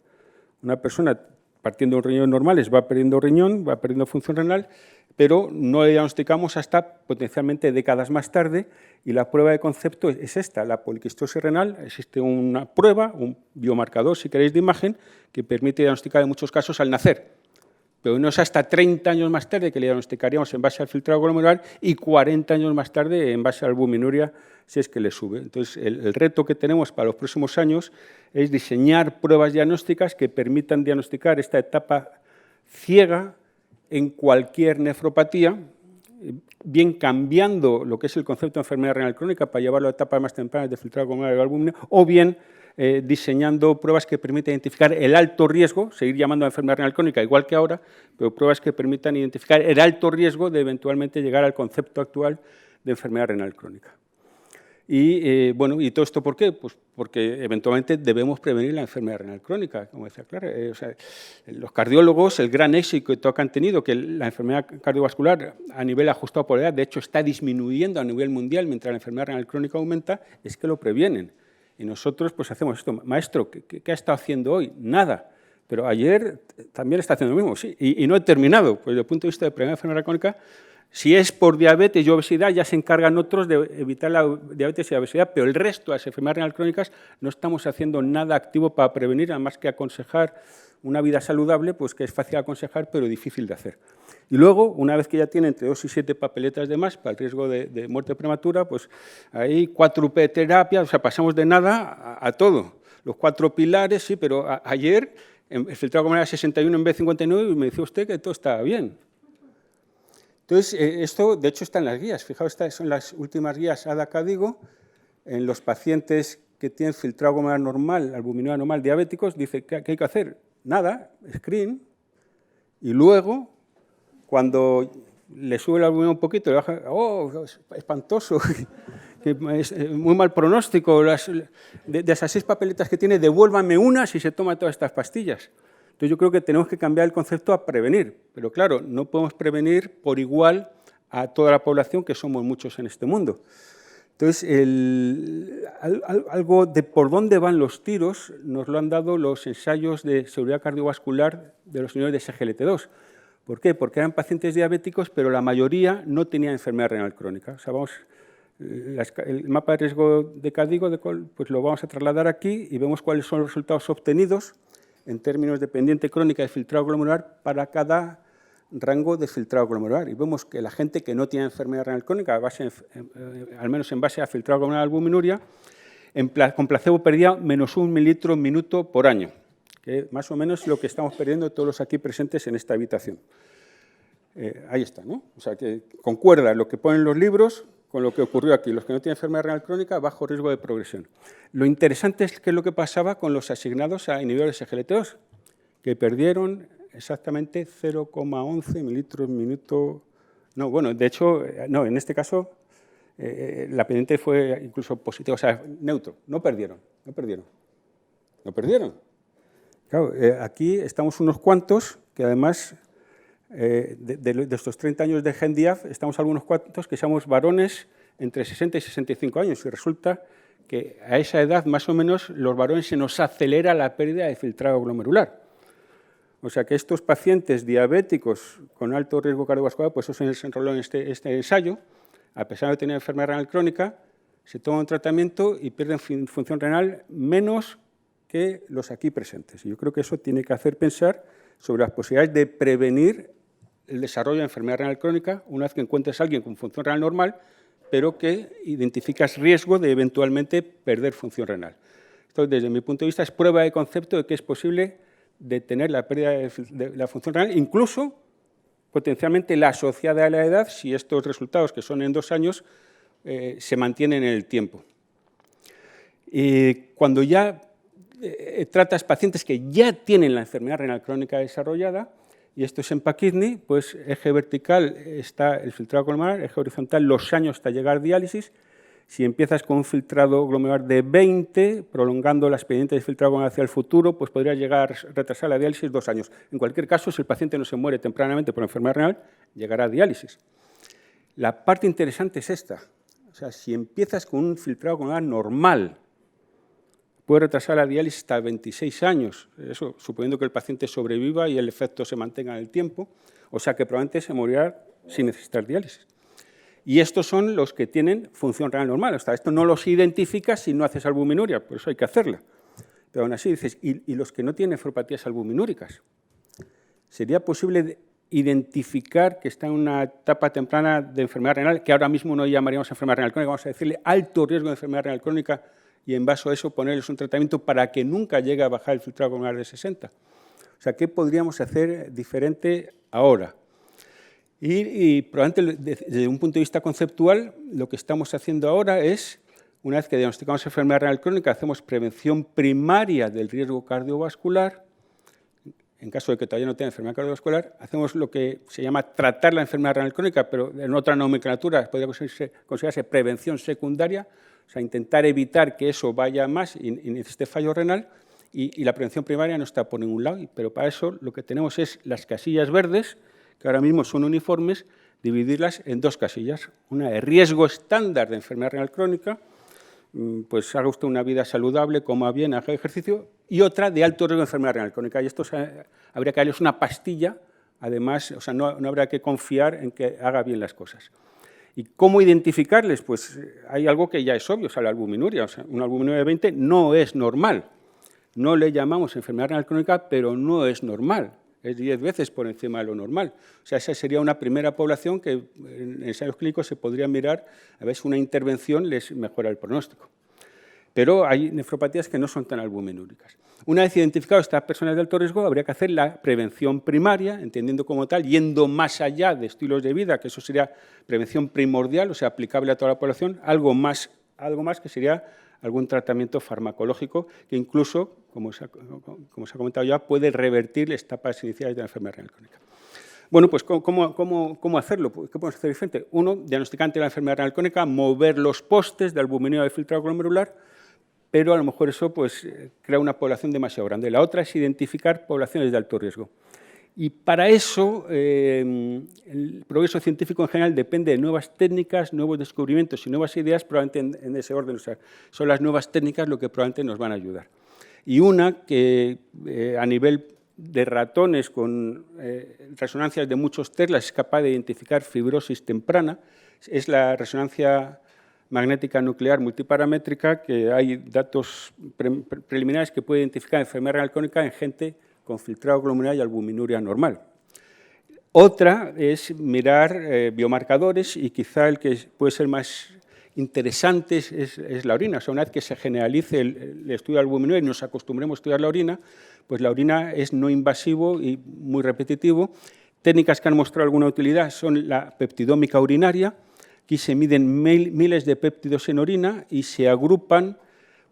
Una persona partiendo de un riñón normales va perdiendo riñón, va perdiendo función renal, pero no le diagnosticamos hasta potencialmente décadas más tarde, y la prueba de concepto es esta, la poliquistosis renal. Existe una prueba, un biomarcador, si queréis, de imagen, que permite diagnosticar en muchos casos al nacer, pero no es hasta 30 años más tarde que le diagnosticaríamos en base al filtrado glomerular y 40 años más tarde en base a la albuminuria, si es que le sube. Entonces, el reto que tenemos para los próximos años es diseñar pruebas diagnósticas que permitan diagnosticar esta etapa ciega en cualquier nefropatía, bien cambiando lo que es el concepto de enfermedad renal crónica para llevarlo a etapas más tempranas de filtrado glomerular y albúmina, o bien diseñando pruebas que permitan identificar el alto riesgo, seguir llamando a enfermedad renal crónica igual que ahora, pero pruebas que permitan identificar el alto riesgo de eventualmente llegar al concepto actual de enfermedad renal crónica. Y bueno, ¿y todo esto por qué? Pues porque eventualmente debemos prevenir la enfermedad renal crónica, como decía Clara. O sea, los cardiólogos, el gran éxito que han tenido, que la enfermedad cardiovascular a nivel ajustado por edad, de hecho, está disminuyendo a nivel mundial mientras la enfermedad renal crónica aumenta, es que lo previenen. Y nosotros pues hacemos esto. Maestro, ¿qué ha estado haciendo hoy? Nada. pero ayer también está haciendo lo mismo, sí, y no he terminado. Pues desde el punto de vista de prevención de enfermedad crónica, si es por diabetes y obesidad, ya se encargan otros de evitar la diabetes y la obesidad, pero el resto de las enfermedades renales crónicas no estamos haciendo nada activo para prevenir, nada más que aconsejar una vida saludable, pues que es fácil aconsejar, pero difícil de hacer. Y luego, una vez que ya tiene entre 2 y 7 papeletas de más para el riesgo de muerte prematura, pues ahí 4P terapia, o sea, pasamos de nada a todo. Los 4 pilares, sí, pero ayer el filtrado glomerular 61 en vez de 59 y me decía usted que todo estaba bien. Entonces, esto de hecho está en las guías. Fijaos, estas son las últimas guías ADA-CADIGO. En los pacientes que tienen filtrado glomerular normal, albuminuria normal, diabéticos, dice que hay que hacer nada, screen, y luego, cuando le sube el albuminio un poquito, le baja, ¡oh, espantoso! Que es muy mal pronóstico. De esas 6 papeletas que tiene, devuélvame una si se toma todas estas pastillas. Entonces, yo creo que tenemos que cambiar el concepto a prevenir, pero claro, no podemos prevenir por igual a toda la población, que somos muchos en este mundo. Entonces, algo de por dónde van los tiros nos lo han dado los ensayos de seguridad cardiovascular de los señores de SGLT2. ¿Por qué? Porque eran pacientes diabéticos, pero la mayoría no tenía enfermedad renal crónica. O sea, el mapa de riesgo de CADIGO pues lo vamos a trasladar aquí y vemos cuáles son los resultados obtenidos en términos de pendiente crónica de filtrado glomerular para cada rango de filtrado glomerular. Y vemos que la gente que no tiene enfermedad renal crónica, al menos en base a filtrado glomerular albuminuria, con placebo perdía -1 mililitro minuto por año, que más o menos es lo que estamos perdiendo todos los aquí presentes en esta habitación. Ahí está, ¿no? O sea, que concuerda lo que ponen los libros con lo que ocurrió aquí. Los que no tienen enfermedad renal crónica, bajo riesgo de progresión. Lo interesante es qué es lo que pasaba con los asignados a inhibidores de SGLT2, que perdieron exactamente 0,11 mililitros minuto. No, bueno, de hecho, no, en este caso la pendiente fue incluso positiva, o sea, neutro. No perdieron. Claro, aquí estamos unos cuantos que además de estos 30 años de GenDiaf, estamos algunos cuantos que somos varones entre 60 y 65 años y resulta que a esa edad más o menos los varones se nos acelera la pérdida de filtrado glomerular. O sea que estos pacientes diabéticos con alto riesgo cardiovascular, pues eso se enroló en este ensayo, a pesar de tener enfermedad renal crónica, se toma un tratamiento y pierden función renal menos que los aquí presentes. Y yo creo que eso tiene que hacer pensar sobre las posibilidades de prevenir el desarrollo de enfermedad renal crónica una vez que encuentres a alguien con función renal normal, pero que identificas riesgo de eventualmente perder función renal. Esto, desde mi punto de vista, es prueba de concepto de que es posible detener la pérdida de la función renal, incluso potencialmente la asociada a la edad, si estos resultados, que son en 2 años, se mantienen en el tiempo. Y cuando ya tratas pacientes que ya tienen la enfermedad renal crónica desarrollada, y esto es en PAKidney, pues eje vertical está el filtrado glomerular, eje horizontal los años hasta llegar a diálisis. Si empiezas con un filtrado glomerular de 20, prolongando las pendientes de filtrado glomerular hacia el futuro, pues podría llegar a retrasar la diálisis 2 años. En cualquier caso, si el paciente no se muere tempranamente por enfermedad renal, llegará a diálisis. La parte interesante es esta. O sea, si empiezas con un filtrado glomerular normal, puede retrasar la diálisis hasta 26 años, eso suponiendo que el paciente sobreviva y el efecto se mantenga en el tiempo, o sea que probablemente se morirá sin necesitar diálisis. Y estos son los que tienen función renal normal. Hasta esto no los identificas si no haces albuminuria, por eso hay que hacerla. Pero aún así dices, ¿y los que no tienen nefropatías albuminúricas? ¿Sería posible identificar que está en una etapa temprana de enfermedad renal, que ahora mismo no llamaríamos enfermedad renal crónica, vamos a decirle alto riesgo de enfermedad renal crónica, y en base a eso ponerles un tratamiento para que nunca llegue a bajar el filtrado glomerular de 60? O sea, ¿qué podríamos hacer diferente ahora? Y probablemente desde un punto de vista conceptual, lo que estamos haciendo ahora es, una vez que diagnosticamos enfermedad renal crónica, hacemos prevención primaria del riesgo cardiovascular. En caso de que todavía no tenga enfermedad cardiovascular, hacemos lo que se llama tratar la enfermedad renal crónica, pero en otra nomenclatura podría considerarse prevención secundaria, o sea, intentar evitar que eso vaya más y necesite fallo renal, y la prevención primaria no está por ningún lado, pero para eso lo que tenemos es las casillas verdes, que ahora mismo son uniformes, dividirlas en 2 casillas, una de riesgo estándar de enfermedad renal crónica pues haga usted una vida saludable, coma bien, haga ejercicio, y otra de alto riesgo de enfermedad renal crónica. Y esto habría que darles una pastilla, además, o sea, no habrá que confiar en que haga bien las cosas. ¿Y cómo identificarles? Pues hay algo que ya es obvio, o sea, la albuminuria. O sea, una albuminuria de 20 no es normal. No le llamamos enfermedad renal crónica, pero no es normal. Es 10 veces por encima de lo normal. O sea, esa sería una primera población que en ensayos clínicos se podría mirar, a ver si una intervención les mejora el pronóstico. Pero hay nefropatías que no son tan albuminúricas. Una vez identificadas estas personas de alto riesgo, habría que hacer la prevención primaria, entendiendo como tal, yendo más allá de estilos de vida, que eso sería prevención primordial, o sea, aplicable a toda la población, algo más que sería algún tratamiento farmacológico que incluso, como se ha comentado ya, puede revertir las etapas iniciales de la enfermedad renal crónica. Bueno, pues ¿cómo hacerlo? ¿Qué podemos hacer diferente? Uno, diagnosticar ante la enfermedad renal crónica, mover los postes de albuminuria de filtrado glomerular, pero a lo mejor eso pues, crea una población demasiado grande. La otra es identificar poblaciones de alto riesgo. Y para eso, el progreso científico en general depende de nuevas técnicas, nuevos descubrimientos y nuevas ideas, probablemente en ese orden. O sea, son las nuevas técnicas lo que probablemente nos van a ayudar. Y una que a nivel de ratones con resonancias de muchos Teslas es capaz de identificar fibrosis temprana, es la resonancia magnética nuclear multiparamétrica, que hay datos preliminares que puede identificar enfermedad renal crónica en gente con filtrado glomerular y albuminuria normal. Otra es mirar biomarcadores y quizá el que puede ser más interesante es la orina. O sea, una vez que se generalice el estudio de albuminuria y nos acostumbremos a estudiar la orina, pues la orina es no invasivo y muy repetitivo. Técnicas que han mostrado alguna utilidad son la peptidómica urinaria. Aquí se miden miles de péptidos en orina y se agrupan.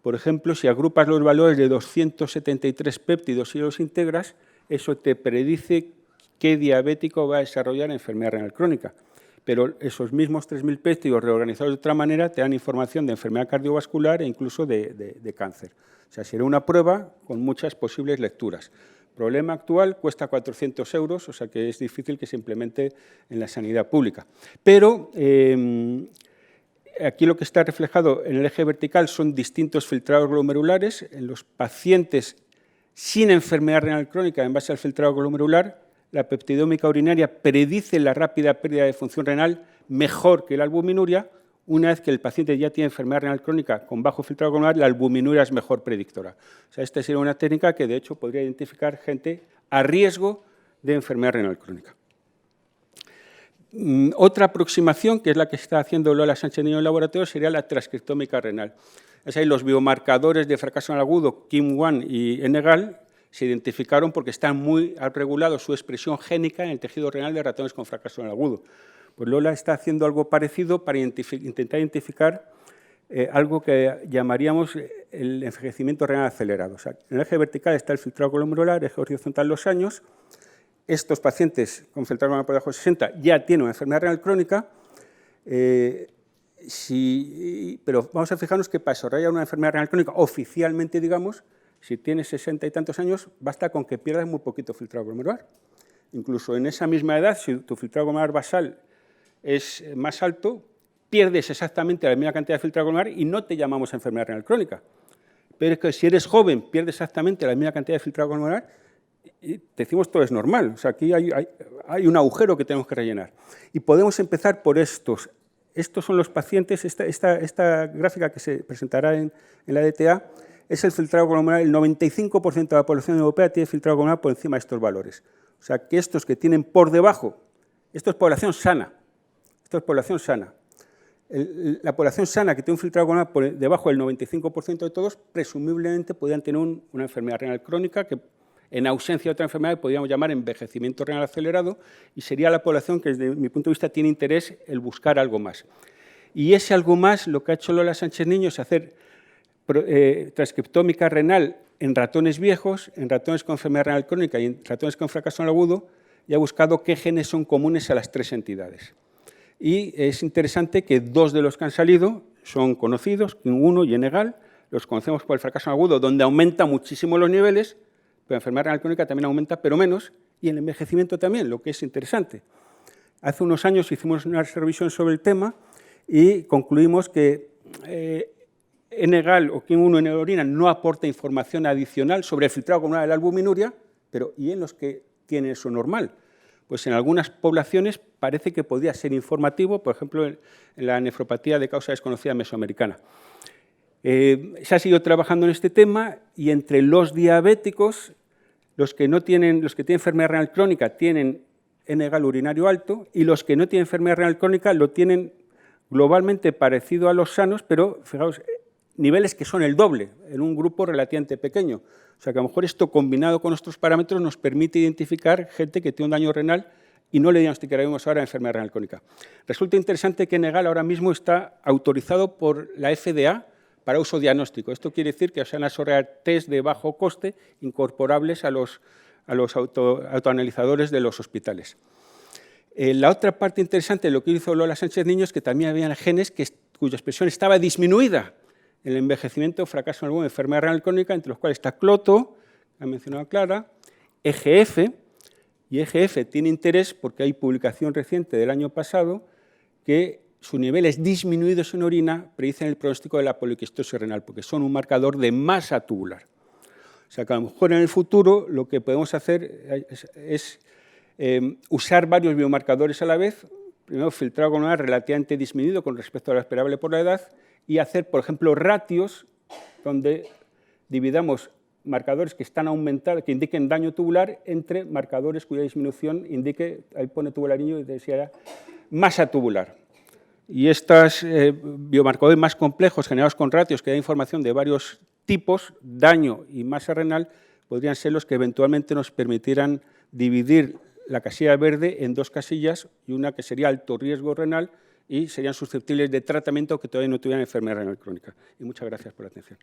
Por ejemplo, si agrupas los valores de 273 péptidos y los integras, eso te predice qué diabético va a desarrollar enfermedad renal crónica. Pero esos mismos 3.000 péptidos reorganizados de otra manera te dan información de enfermedad cardiovascular e incluso de cáncer. O sea, será una prueba con muchas posibles lecturas. Problema actual, cuesta 400 euros, o sea que es difícil que se implemente en la sanidad pública. Pero aquí lo que está reflejado en el eje vertical son distintos filtrados glomerulares. En los pacientes sin enfermedad renal crónica, en base al filtrado glomerular, la peptidómica urinaria predice la rápida pérdida de función renal mejor que la albuminuria. Una vez que el paciente ya tiene enfermedad renal crónica con bajo filtrado glomerular, la albuminuria es mejor predictora. O sea, esta sería una técnica que, de hecho, podría identificar gente a riesgo de enfermedad renal crónica. Otra aproximación, que es la que está haciendo Lola Sánchez Niño en el laboratorio, sería la transcriptómica renal. Es ahí los biomarcadores de fracaso renal agudo, KIM1 y NGAL, se identificaron porque están muy regulados su expresión génica en el tejido renal de ratones con fracaso renal agudo. Pues Lola está haciendo algo parecido para intentar identificar algo que llamaríamos el envejecimiento renal acelerado. O sea, en el eje vertical está el filtrado glomerular, el eje horizontal los años. Estos pacientes con filtrado glomerular por debajo de 60 ya tienen una enfermedad renal crónica, pero vamos a fijarnos que para desarrollar una enfermedad renal crónica oficialmente, digamos, si tienes 60 y tantos años, basta con que pierdas muy poquito filtrado glomerular. Incluso en esa misma edad, si tu filtrado glomerular basal es más alto, pierdes exactamente la misma cantidad de filtrado glomerular y no te llamamos enfermedad renal crónica. Pero es que si eres joven, pierdes exactamente la misma cantidad de filtrado glomerular y te decimos todo es normal. O sea, aquí hay un agujero que tenemos que rellenar. Y podemos empezar por estos. Estos son los pacientes, esta gráfica que se presentará en la DTA, es el filtrado glomerular. El 95% de la población europea tiene filtrado glomerular por encima de estos valores. O sea, que estos que tienen por debajo, esto es población sana. Esto es población sana. La población sana que tiene un filtrado glomerular por debajo del 95% de todos, presumiblemente podrían tener una enfermedad renal crónica que, en ausencia de otra enfermedad, podríamos llamar envejecimiento renal acelerado, y sería la población que, desde mi punto de vista, tiene interés el buscar algo más. Y ese algo más, lo que ha hecho Lola Sánchez Niño es hacer transcriptómica renal en ratones viejos, en ratones con enfermedad renal crónica y en ratones con fracaso renal agudo, y ha buscado qué genes son comunes a las tres entidades. Y es interesante que dos de los que han salido son conocidos, KIM1 y NGAL, los conocemos por el fracaso agudo, donde aumenta muchísimo los niveles, pero la enfermedad renal crónica también aumenta, pero menos, y el envejecimiento también, lo que es interesante. Hace unos años hicimos una revisión sobre el tema y concluimos que N-gal o KIM1 en la orina no aporta información adicional sobre el filtrado corporal de la albuminuria, pero ¿y en los que tienen eso normal? Pues en algunas poblaciones parece que podría ser informativo, por ejemplo, en la nefropatía de causa desconocida mesoamericana. Se ha seguido trabajando en este tema y entre los diabéticos, los que tienen enfermedad renal crónica tienen N-gal urinario alto y los que no tienen enfermedad renal crónica lo tienen globalmente parecido a los sanos, pero fijaos, niveles que son el doble en un grupo relativamente pequeño. O sea que a lo mejor esto combinado con nuestros parámetros nos permite identificar gente que tiene un daño renal y no le diagnosticaremos ahora enfermedad renal crónica. Resulta interesante que N-gal ahora mismo está autorizado por la FDA para uso diagnóstico. Esto quiere decir que se van a desarrollar test de bajo coste incorporables a los autoanalizadores de los hospitales. La otra parte interesante de lo que hizo Lola Sánchez Niño es que también había genes cuya expresión estaba disminuida en el envejecimiento, fracaso en alguna enfermedad renal crónica, entre los cuales está Cloto, que ha mencionado Clara, EGF, y EGF tiene interés porque hay publicación reciente del año pasado que sus niveles disminuidos en orina predicen el pronóstico de la poliquistosis renal, porque son un marcador de masa tubular. O sea que a lo mejor en el futuro lo que podemos hacer es usar varios biomarcadores a la vez, primero filtrado con una relativamente disminuido con respecto a lo esperable por la edad, y hacer, por ejemplo, ratios donde dividamos marcadores que están aumentados, que indiquen daño tubular, entre marcadores cuya disminución indique, ahí pone tubulariño y decía masa tubular. Y estos biomarcadores más complejos, generados con ratios que dan información de varios tipos, daño y masa renal, podrían ser los que eventualmente nos permitieran dividir la casilla verde en dos casillas y una que sería alto riesgo renal y serían susceptibles de tratamiento que todavía no tuvieran enfermedad renal crónica. Y muchas gracias por la atención.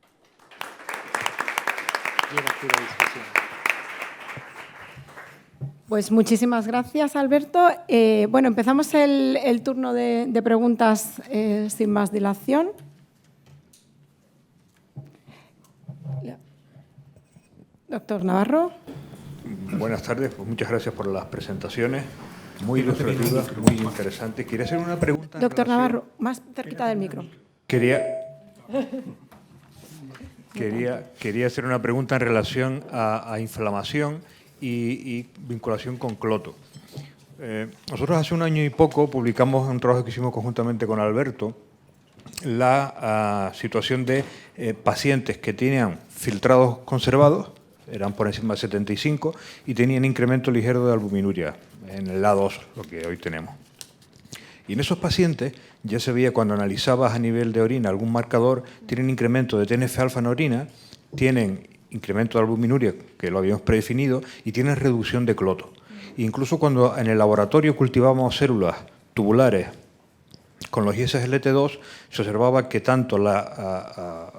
Pues muchísimas gracias, Alberto. Bueno, empezamos el turno de preguntas sin más dilación. Doctor Navarro. Buenas tardes, pues muchas gracias por las presentaciones, muy ilustrativas, muy interesantes. Quería hacer una pregunta. Doctor Navarro, más cerquita del micro. Quería hacer una pregunta en relación a inflamación y vinculación con Cloto. Nosotros hace un año y poco publicamos un trabajo que hicimos conjuntamente con Alberto, la situación de pacientes que tenían filtrados conservados, eran por encima de 75, y tenían incremento ligero de albuminuria en el A2, lo que hoy tenemos. Y en esos pacientes ya se veía cuando analizabas a nivel de orina algún marcador, tienen incremento de TNF-alfa en orina, tienen incremento de albuminuria, que lo habíamos predefinido, y tienen reducción de cloto. Incluso cuando en el laboratorio cultivábamos células tubulares con los ISGLT2, se observaba que tanto la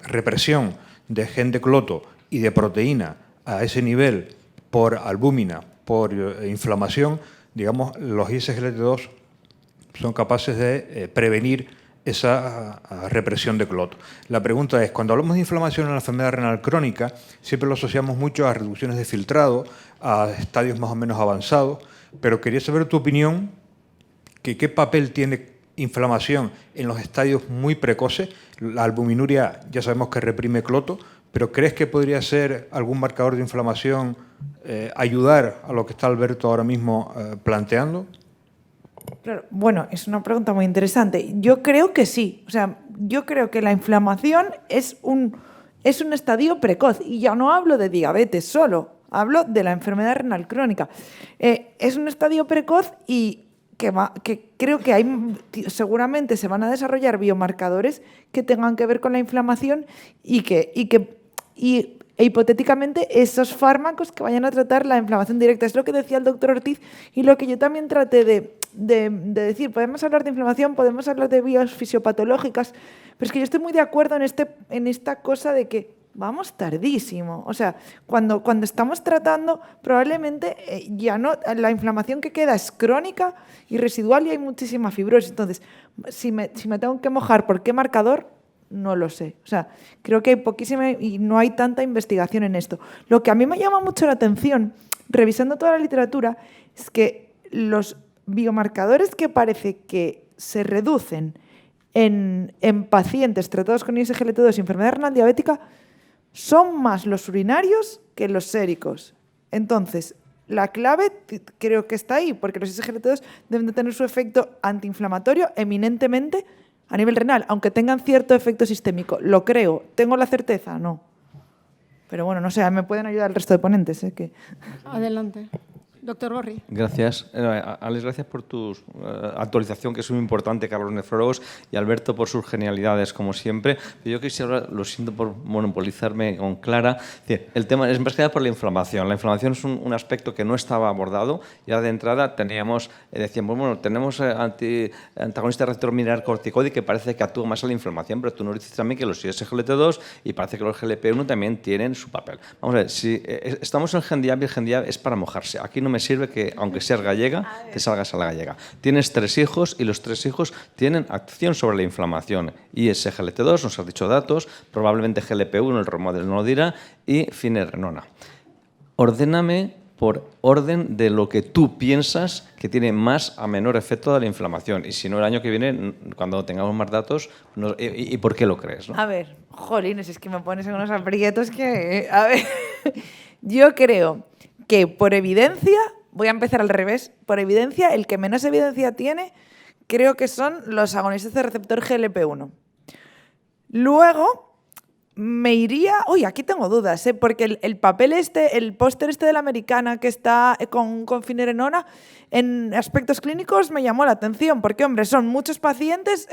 represión de gen de cloto y de proteína a ese nivel por albúmina, por inflamación, digamos, los ISGLT2 son capaces de prevenir esa represión de cloto. La pregunta es, cuando hablamos de inflamación en la enfermedad renal crónica, siempre lo asociamos mucho a reducciones de filtrado, a estadios más o menos avanzados, pero quería saber tu opinión, que qué papel tiene inflamación en los estadios muy precoces. La albuminuria ya sabemos que reprime cloto, pero ¿crees que podría ser algún marcador de inflamación ayudar a lo que está Alberto ahora mismo planteando? Claro, bueno, es una pregunta muy interesante. Yo creo que sí. O sea, yo creo que la inflamación es un estadio precoz. Y ya no hablo de diabetes solo, hablo de la enfermedad renal crónica. Es un estadio precoz y que creo que seguramente se van a desarrollar biomarcadores que tengan que ver con la inflamación y hipotéticamente esos fármacos que vayan a tratar la inflamación directa. Es lo que decía el doctor Ortiz y lo que yo también traté de decir. Podemos hablar de inflamación, podemos hablar de vías fisiopatológicas, pero es que yo estoy muy de acuerdo en esta cosa de que vamos tardísimo. O sea, cuando estamos tratando, probablemente ya no, la inflamación que queda es crónica y residual y hay muchísima fibrosis. Entonces, si me tengo que mojar por qué marcador, no lo sé. O sea, creo que hay poquísima y no hay tanta investigación en esto. Lo que a mí me llama mucho la atención, revisando toda la literatura, es que los biomarcadores que parece que se reducen en pacientes tratados con ISGLT2 y enfermedad renal diabética son más los urinarios que los séricos. Entonces, la clave creo que está ahí, porque los ISGLT2 deben de tener su efecto antiinflamatorio eminentemente a nivel renal, aunque tengan cierto efecto sistémico. Lo creo. ¿Tengo la certeza? No. Pero bueno, no sé, me pueden ayudar el resto de ponentes. Adelante. Doctor Gorri. Gracias. Alex, gracias por tu actualización, que es muy importante, Carlos, nefrólogos, y Alberto por sus genialidades, como siempre. Yo quisiera, lo siento por monopolizarme con Clara, el tema es más que nada por la inflamación. La inflamación es un aspecto que no estaba abordado. Ya de entrada decíamos, bueno, tenemos antagonista retromineral corticoide que parece que actúa más a la inflamación, pero tú nos dices también que los ISGLT2 y parece que los GLP-1 también tienen su papel. Vamos a ver, si estamos en el GenDiab y el GenDiab es para mojarse. Aquí no me sirve que, aunque seas gallega, te salgas a la gallega. Tienes 3 hijos y los 3 hijos tienen acción sobre la inflamación. ISGLT2, nos has dicho datos, probablemente GLP-1, el remodel no lo dirá, y finerenona. Ordéname por orden de lo que tú piensas que tiene más a menor efecto de la inflamación. Y si no, el año que viene, cuando tengamos más datos, ¿y por qué lo crees? ¿No? A ver, jolines, es que me pones en unos aprietos que... A ver, yo creo que por evidencia, voy a empezar al revés, por evidencia, el que menos evidencia tiene, creo que son los agonistas de receptor GLP-1. Luego, me iría... Uy, aquí tengo dudas, porque el papel el póster de la americana que está con finerenona, en aspectos clínicos me llamó la atención, porque, hombre, son muchos pacientes,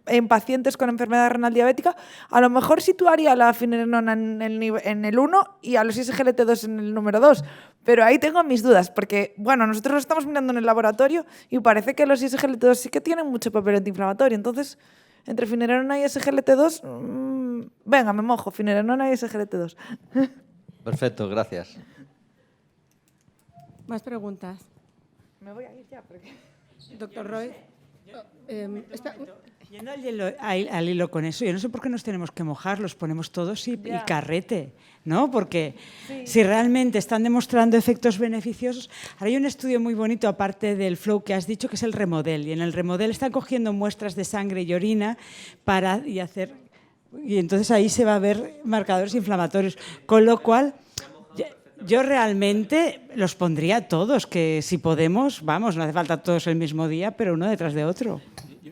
en pacientes con enfermedad renal diabética, a lo mejor situaría la finerenona en el 1 y a los ISGLT2 en el número 2, pero ahí tengo mis dudas, porque, bueno, nosotros lo estamos mirando en el laboratorio y parece que los ISGLT2 sí que tienen mucho papel antiinflamatorio, entonces, entre finerenona y ISGLT2, venga, me mojo, finerenona y ISGLT2. Perfecto, gracias. ¿Más preguntas? Me voy a ir ya, porque... Doctor Roy. Yendo al hilo con eso, yo no sé por qué nos tenemos que mojar, los ponemos todos y carrete, ¿no? Porque si realmente están demostrando efectos beneficiosos... Ahora hay un estudio muy bonito, aparte del flow que has dicho, que es el remodel. Y en el remodel están cogiendo muestras de sangre y orina y entonces ahí se va a ver marcadores inflamatorios. Con lo cual... Yo realmente los pondría todos, que si podemos, vamos, no hace falta todos el mismo día, pero uno detrás de otro.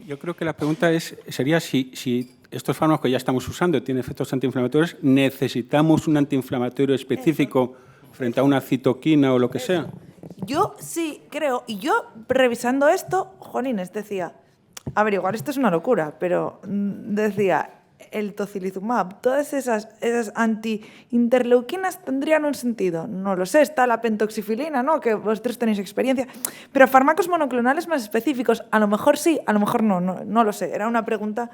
Yo creo que la pregunta sería si estos fármacos que ya estamos usando tienen efectos antiinflamatorios, ¿necesitamos un antiinflamatorio específico frente a una citoquina o lo que sea? Yo sí creo, y yo revisando esto, jolines, decía, a ver, igual esto es una locura, pero decía... el tocilizumab, todas esas anti-interleuquinas tendrían un sentido. No lo sé, está la pentoxifilina, ¿no? Que vosotros tenéis experiencia. Pero fármacos monoclonales más específicos, a lo mejor sí, a lo mejor no lo sé. Era una pregunta...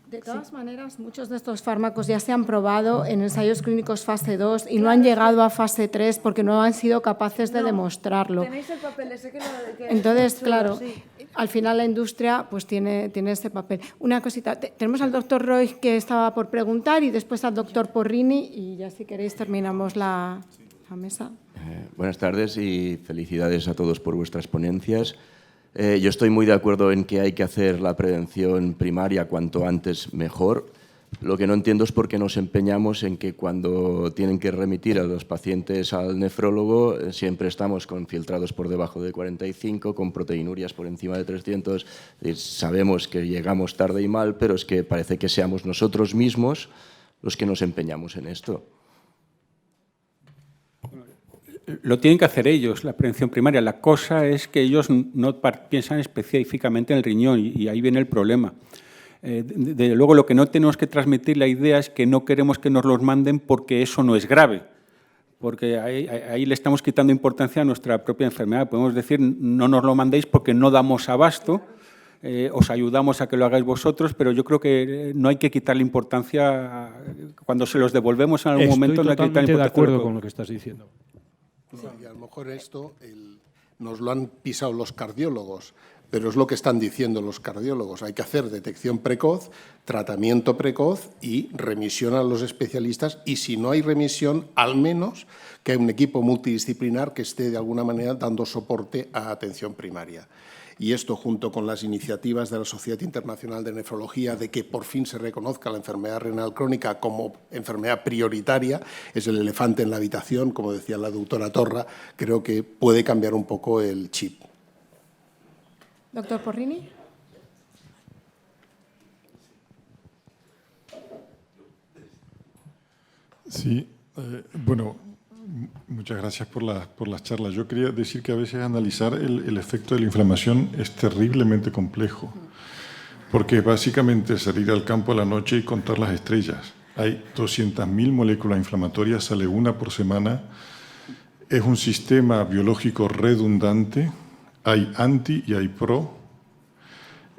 De todas maneras, muchos de estos fármacos ya se han probado en ensayos clínicos fase 2 y no han llegado a fase 3 porque no han sido capaces de demostrarlo. Tenéis el papel ese que Entonces, claro, al final la industria pues tiene este papel. Una cosita, tenemos al doctor Roy que estaba por preguntar y después al doctor Porrini y ya si queréis terminamos la mesa. Buenas tardes y felicidades a todos por vuestras ponencias. Yo estoy muy de acuerdo en que hay que hacer la prevención primaria cuanto antes mejor. Lo que no entiendo es por qué nos empeñamos en que cuando tienen que remitir a los pacientes al nefrólogo siempre estamos con filtrados por debajo de 45, con proteinurias por encima de 300. Sabemos que llegamos tarde y mal, pero es que parece que seamos nosotros mismos los que nos empeñamos en esto. Lo tienen que hacer ellos, la prevención primaria. La cosa es que ellos no piensan específicamente en el riñón y ahí viene el problema. Desde luego, lo que no tenemos que transmitir la idea es que no queremos que nos los manden porque eso no es grave, porque ahí le estamos quitando importancia a nuestra propia enfermedad. Podemos decir, no nos lo mandéis porque no damos abasto, os ayudamos a que lo hagáis vosotros, pero yo creo que no hay que quitarle importancia cuando se los devolvemos en algún momento. Estoy totalmente de acuerdo con lo que estás diciendo. Y a lo mejor esto nos lo han pisado los cardiólogos, pero es lo que están diciendo los cardiólogos. Hay que hacer detección precoz, tratamiento precoz y remisión a los especialistas. Y si no hay remisión, al menos que hay un equipo multidisciplinar que esté de alguna manera dando soporte a atención primaria. y esto junto con las iniciativas de la Sociedad Internacional de Nefrología de que por fin se reconozca la enfermedad renal crónica como enfermedad prioritaria, es el elefante en la habitación, como decía la doctora Torra, creo que puede cambiar un poco el chip. Doctor Porrini. Sí, bueno, muchas gracias por las charlas. Yo quería decir que a veces analizar el efecto de la inflamación es terriblemente complejo, porque es básicamente salir al campo a la noche y contar las estrellas. Hay 200.000 moléculas inflamatorias, sale una por semana. Es un sistema biológico redundante, hay anti y hay pro.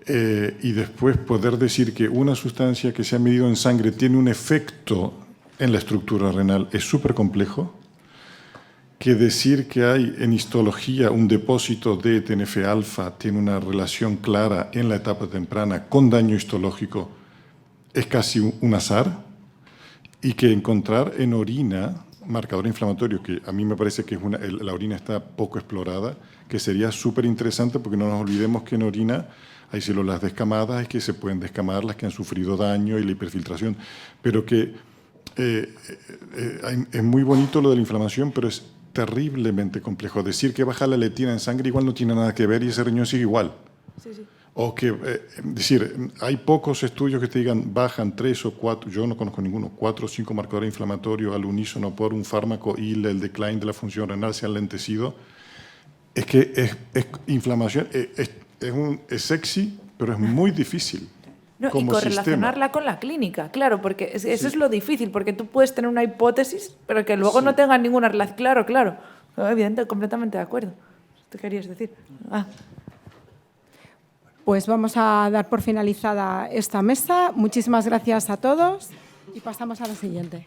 Y después poder decir que una sustancia que se ha medido en sangre tiene un efecto en la estructura renal es súper complejo, que decir que hay en histología un depósito de TNF-alfa tiene una relación clara en la etapa temprana con daño histológico es casi un azar, y que encontrar en orina marcador inflamatorio, que a mí me parece que la orina está poco explorada, que sería súper interesante porque no nos olvidemos que en orina hay células descamadas y que se pueden descamar las que han sufrido daño y la hiperfiltración, pero que es muy bonito lo de la inflamación, pero es terriblemente complejo. Decir que baja la leptina en sangre igual no tiene nada que ver y ese riñón sigue igual. Sí, sí. O que, decir, hay pocos estudios que te digan bajan 3 o 4, yo no conozco ninguno, 4 o 5 marcadores inflamatorios al unísono por un fármaco y el decline de la función renal se ha lentecido. Es que es inflamación, es sexy, pero es muy difícil. No, y correlacionarla con la clínica, claro, porque eso es lo difícil, porque tú puedes tener una hipótesis, pero que luego no tenga ninguna relación. Claro, claro, evidente, completamente de acuerdo. ¿Qué querías decir? Pues vamos a dar por finalizada esta mesa. Muchísimas gracias a todos y pasamos a la siguiente.